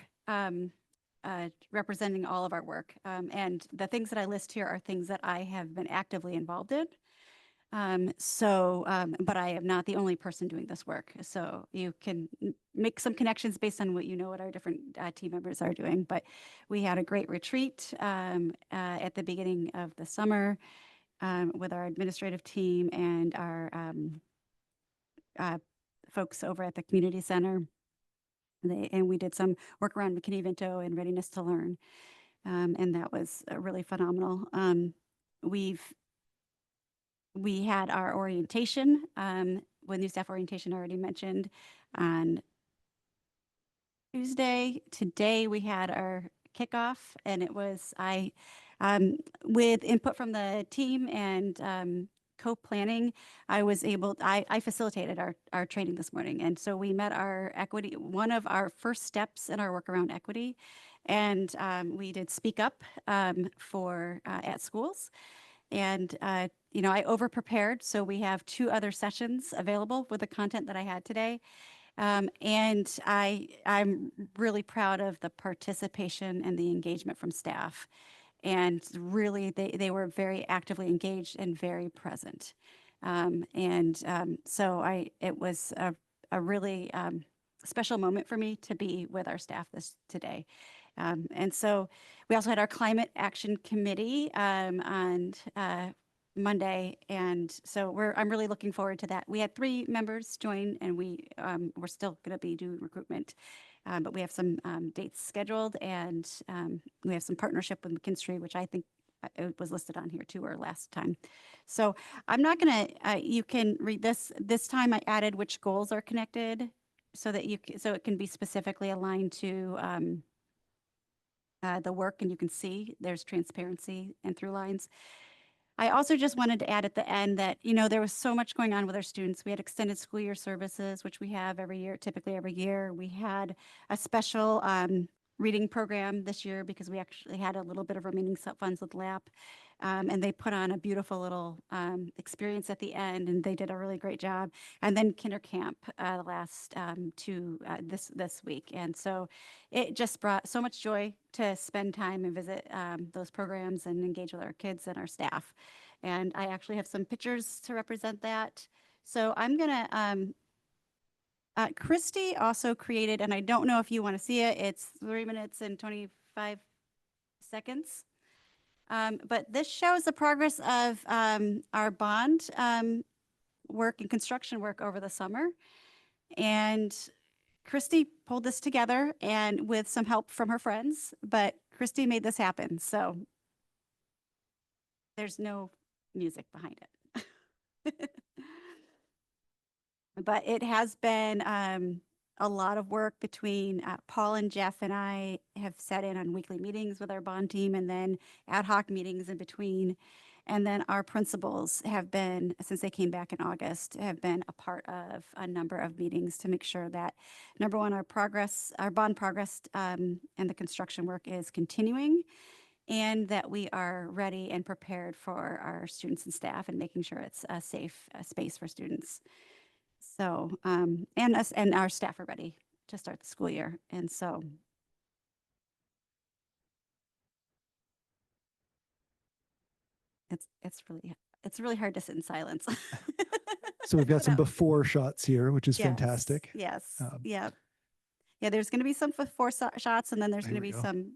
representing all of our work. And the things that I list here are things that I have been actively involved in. But I am not the only person doing this work. So you can make some connections based on what our different team members are doing. But we had a great retreat at the beginning of the summer with our administrative team and our folks over at the community center. And we did some work around McKinney-Vento and Readiness to Learn. And that was really phenomenal. We had our orientation, with new staff orientation already mentioned, on Tuesday. Today we had our kickoff, and it was with input from the team and co-planning. I facilitated our training this morning, and so we met our equity, one of our first steps in our work around equity, and we did speak up for at schools. And, I over-prepared, so we have 2 other sessions available with the content that I had today. And I'm really proud of the participation and the engagement from staff. And really, they were very actively engaged and very present. So it was a really special moment for me to be with our staff today. And so we also had our climate action committee on Monday, and so I'm really looking forward to that. We had 3 members join, and we're still going to be doing recruitment, but we have some dates scheduled, and we have some partnership with McKinstry, which I think it was listed on here too, or last time. So I'm not going to. You can read this. This time I added which goals are connected, so that so it can be specifically aligned to the work, and you can see there's transparency and through lines. I also just wanted to add at the end that, there was so much going on with our students. We had extended school year services, which we have every year, typically every year. We had a special reading program this year because we actually had a little bit of remaining funds with LAP. And they put on a beautiful little experience at the end, and they did a really great job. And then Kinder Camp the last this week. And so it just brought so much joy to spend time and visit those programs and engage with our kids and our staff. And I actually have some pictures to represent that. So I'm going to Christy also created, and I don't know if you want to see it, it's 3 minutes and 25 seconds. But this shows the progress of our bond work and construction work over the summer. And Christy pulled this together, and with some help from her friends, but Christy made this happen. So there's no music behind it. But it has been a lot of work between Paul and Jeff, and I have sat in on weekly meetings with our bond team, and then ad hoc meetings in between. And then our principals have been, since they came back in August, have been a part of a number of meetings to make sure that, number one, our bond progress and the construction work is continuing, and that we are ready and prepared for our students and staff, and making sure it's a safe space for students. So, and us and our staff are ready to start the school year. And so it's really hard to sit in silence. So we've got some before shots here, which is fantastic. Yes. Yeah. There's going to be some before shots, and then there's going to be some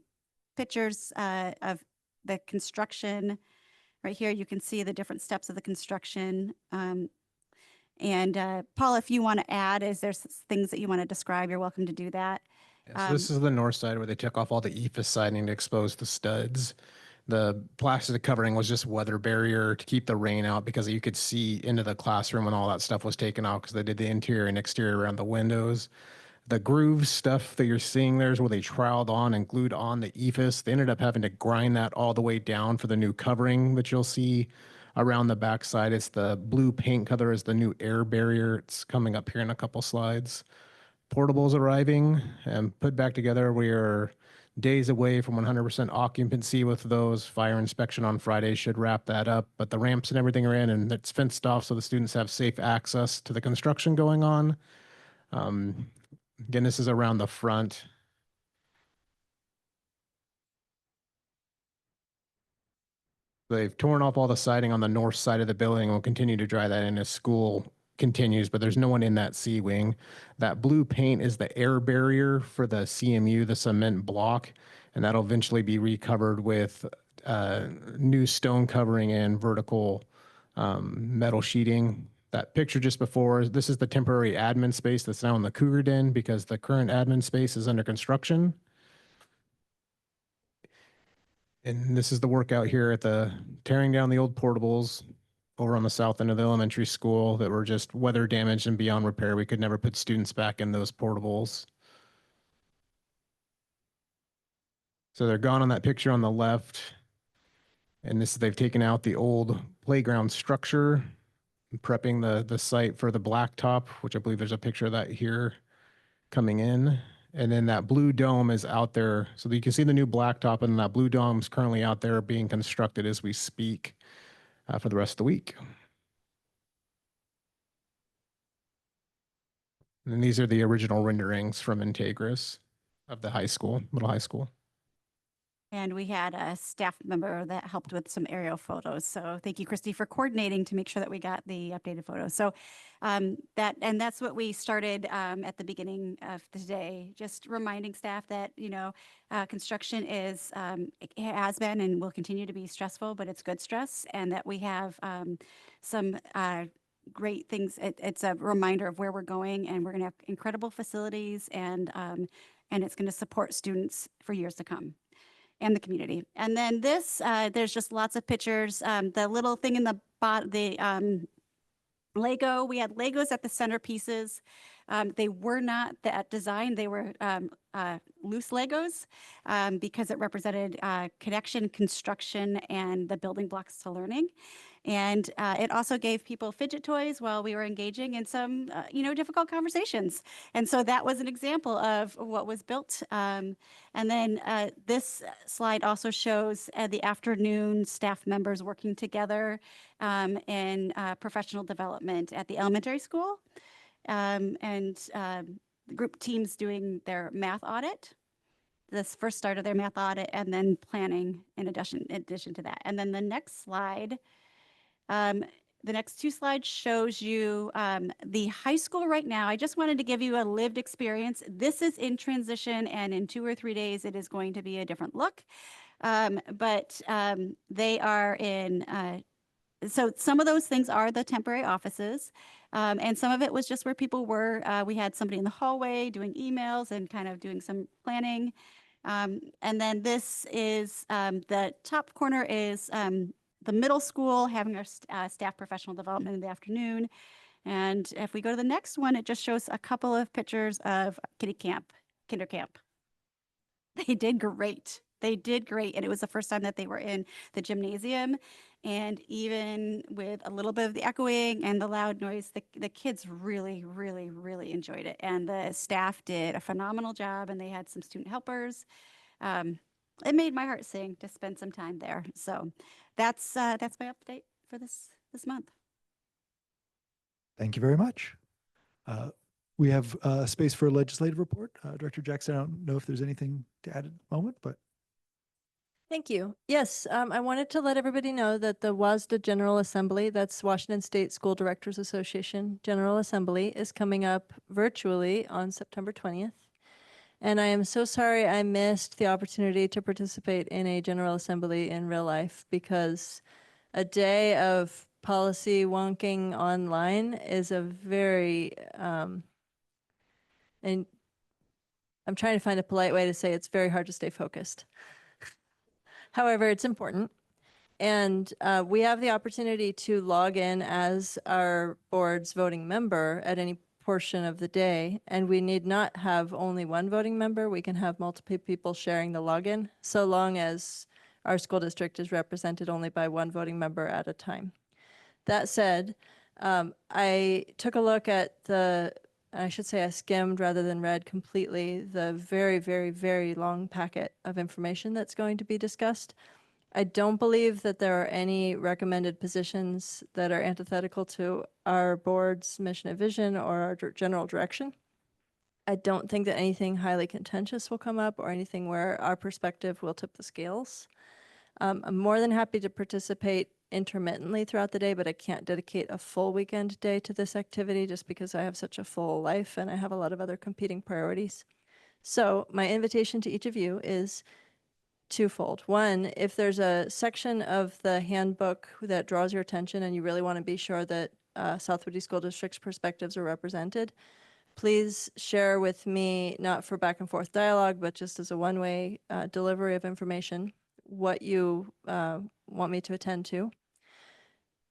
pictures of the construction. Right here, you can see the different steps of the construction. And Paul, if you want to add, is there things that you want to describe? You're welcome to do that. Yeah, so this is the north side where they took off all the EFIS siding to expose the studs. The plastic covering was just weather barrier to keep the rain out, because you could see into the classroom when all that stuff was taken out, because they did the interior and exterior around the windows. The groove stuff that you're seeing there is where they troweled on and glued on the EFIS. They ended up having to grind that all the way down for the new covering that you'll see around the backside. It's the blue paint color is the new air barrier. It's coming up here in a couple slides. Portables arriving and put back together. We are days away from 100% occupancy with those. Fire inspection on Friday should wrap that up, but the ramps and everything are in, and it's fenced off so the students have safe access to the construction going on. Again, this is around the front. They've torn off all the siding on the north side of the building and will continue to dry that in as school continues, but there's no one in that C wing. That blue paint is the air barrier for the CMU, the cement block, and that'll eventually be recovered with new stone covering and vertical metal sheeting. That picture just before, this is the temporary admin space that's now in the Cougar Den, because the current admin space is under construction. And this is the work out here at the tearing down the old portables over on the south end of the elementary school that were just weather damaged and beyond repair. We could never put students back in those portables. So they're gone on that picture on the left. And they've taken out the old playground structure, prepping the site for the blacktop, which I believe there's a picture of that here coming in. And then that blue dome is out there. So you can see the new blacktop, and that blue dome is currently out there being constructed as we speak for the rest of the week. And then these are the original renderings from Integris of the high school, middle high school. And we had a staff member that helped with some aerial photos. So thank you, Christy, for coordinating to make sure that we got the updated photos. So that's what we started at the beginning of the day, just reminding staff that, construction is, it has been and will continue to be stressful, but it's good stress, and that we have some great things. It's a reminder of where we're going, and we're going to have incredible facilities, and it's going to support students for years to come and the community. And then this, there's just lots of pictures. The little thing in the Lego, we had Legos at the centerpieces. They were not that design. They were loose Legos because it represented connection, construction, and the building blocks to learning. And it also gave people fidget toys while we were engaging in some, difficult conversations. And so that was an example of what was built. And then this slide also shows the afternoon staff members working together in professional development at the elementary school, and group teams doing their math audit. This first start of their math audit, and then planning in addition to that. And then the next slide, the next two slides shows you the high school right now. I just wanted to give you a lived experience. This is in transition, and in 2 or 3 days, it is going to be a different look. But they are in, so some of those things are the temporary offices. And some of it was just where people were. We had somebody in the hallway doing emails and kind of doing some planning. And then this is, the top corner is the middle school having our staff professional development in the afternoon. And if we go to the next one, it just shows a couple of pictures of kinder camp. They did great. They did great. And it was the first time that they were in the gymnasium. And even with a little bit of the echoing and the loud noise, the kids really, really, really enjoyed it. And the staff did a phenomenal job, and they had some student helpers. It made my heart sing to spend some time there. So that's my update for this month. Thank you very much. We have space for a legislative report. Director Jackson, I don't know if there's anything to add at the moment, but. Thank you. Yes, I wanted to let everybody know that the WASDA General Assembly, that's Washington State School Directors Association General Assembly, is coming up virtually on September 20th. And I am so sorry I missed the opportunity to participate in a General Assembly in real life, because a day of policy wonking online is a very, and I'm trying to find a polite way to say it's very hard to stay focused. However, it's important. And we have the opportunity to log in as our board's voting member at any portion of the day. And we need not have only one voting member. We can have multiple people sharing the login, so long as our school district is represented only by one voting member at a time. That said, I took a look at I should say I skimmed rather than read completely the very, very, very long packet of information that's going to be discussed. I don't believe that there are any recommended positions that are antithetical to our board's mission and vision or our general direction. I don't think that anything highly contentious will come up or anything where our perspective will tip the scales. I'm more than happy to participate intermittently throughout the day, but I can't dedicate a full weekend day to this activity just because I have such a full life and I have a lot of other competing priorities. So my invitation to each of you is twofold. One, if there's a section of the handbook that draws your attention and you really want to be sure that South Whittier School District's perspectives are represented, please share with me, not for back and forth dialogue, but just as a one-way delivery of information, what you want me to attend to.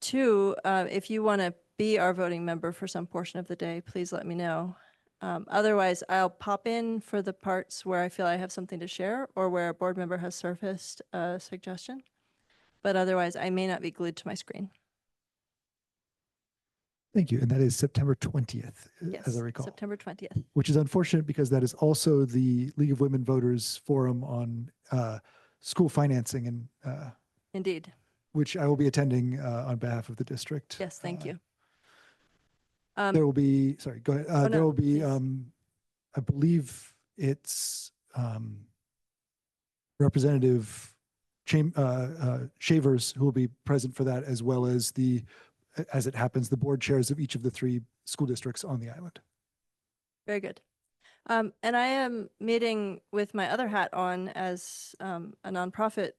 Two, if you want to be our voting member for some portion of the day, please let me know. Otherwise, I'll pop in for the parts where I feel I have something to share or where a board member has surfaced a suggestion. But otherwise, I may not be glued to my screen. Thank you. And that is September 20th, Yes, as I recall. September 20th. Which is unfortunate because that is also the League of Women Voters Forum on school financing, and Indeed. which I will be attending on behalf of the district. Yes, thank you. There will be, sorry, go ahead. There no, will be, please. I believe it's Representative Shavers, who will be present for that, as well as as it happens, the board chairs of each of the 3 school districts on the island. Very good. And I am meeting with my other hat on as a nonprofit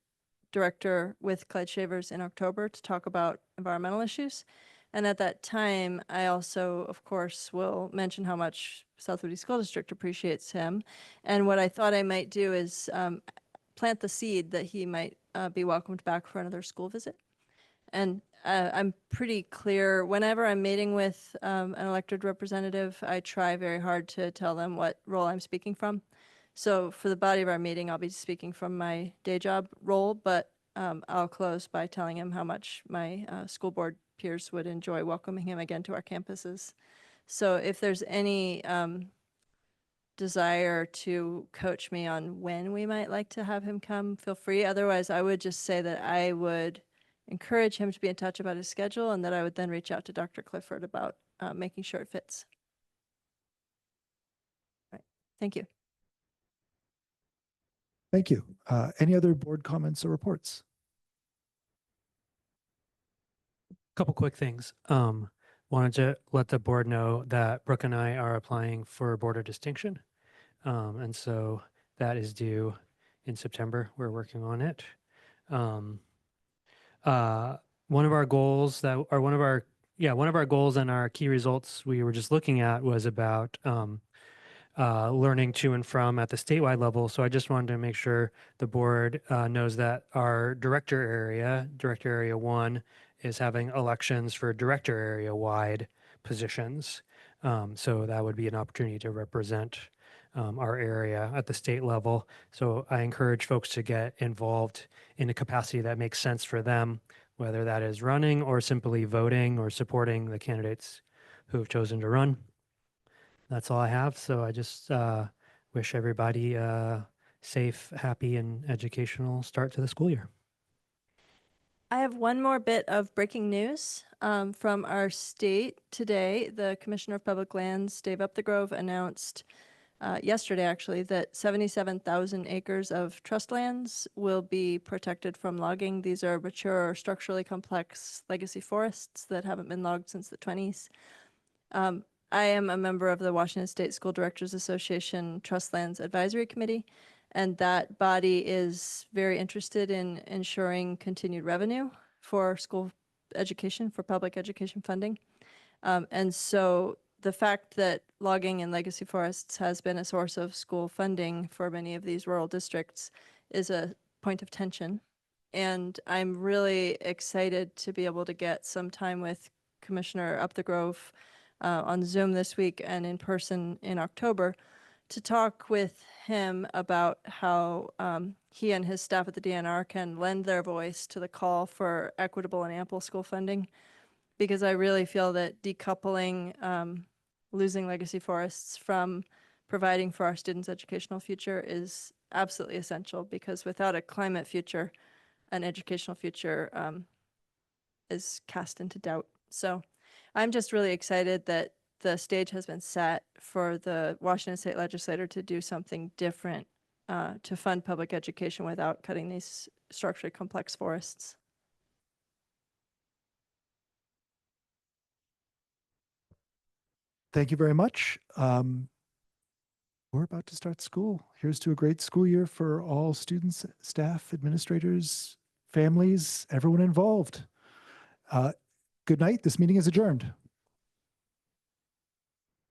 director with Clyde Shavers in October to talk about environmental issues. And at that time, I also, of course, will mention how much South Moody School District appreciates him. And what I thought I might do is plant the seed that he might be welcomed back for another school visit. And I'm pretty clear, whenever I'm meeting with an elected representative, I try very hard to tell them what role I'm speaking from. So for the body of our meeting, I'll be speaking from my day job role, but I'll close by telling him how much my school board peers would enjoy welcoming him again to our campuses. So if there's any desire to coach me on when we might like to have him come, feel free. Otherwise, I would just say that I would encourage him to be in touch about his schedule, and that I would then reach out to Dr. Clifford about making sure it fits. All right. Thank you. Thank you. Any other board comments or reports? Couple quick things. Wanted to let the board know that Brooke and I are applying for Board of Distinction. And so that is due in September. We're working on it. One of our goals one of our goals and our key results we were just looking at was about learning to and from at the statewide level. So I just wanted to make sure the board knows that our director area 1, is having elections for director area wide positions. So that would be an opportunity to represent our area at the state level. So I encourage folks to get involved in a capacity that makes sense for them, whether that is running or simply voting or supporting the candidates who have chosen to run. That's all I have. So I just wish everybody a safe, happy, and educational start to the school year. I have one more bit of breaking news from our state today. The Commissioner of Public Lands, Dave Upthegrove, announced yesterday, actually, that 77,000 acres of trust lands will be protected from logging. These are mature, structurally complex legacy forests that haven't been logged since the 20s. I am a member of the Washington State School Directors Association Trust Lands Advisory Committee, and that body is very interested in ensuring continued revenue for school education, for public education funding. And so the fact that logging in legacy forests has been a source of school funding for many of these rural districts is a point of tension. And I'm really excited to be able to get some time with Commissioner Upthegrove on Zoom this week and in person in October to talk with him about how he and his staff at the DNR can lend their voice to the call for equitable and ample school funding, because I really feel that decoupling losing legacy forests from providing for our students' educational future is absolutely essential, because without a climate future, an educational future is cast into doubt. So I'm just really excited that the stage has been set for the Washington State Legislature to do something different to fund public education without cutting these structurally complex forests. Thank you very much. We're about to start school. Here's to a great school year for all students, staff, administrators, families, everyone involved. Good night. This meeting is adjourned.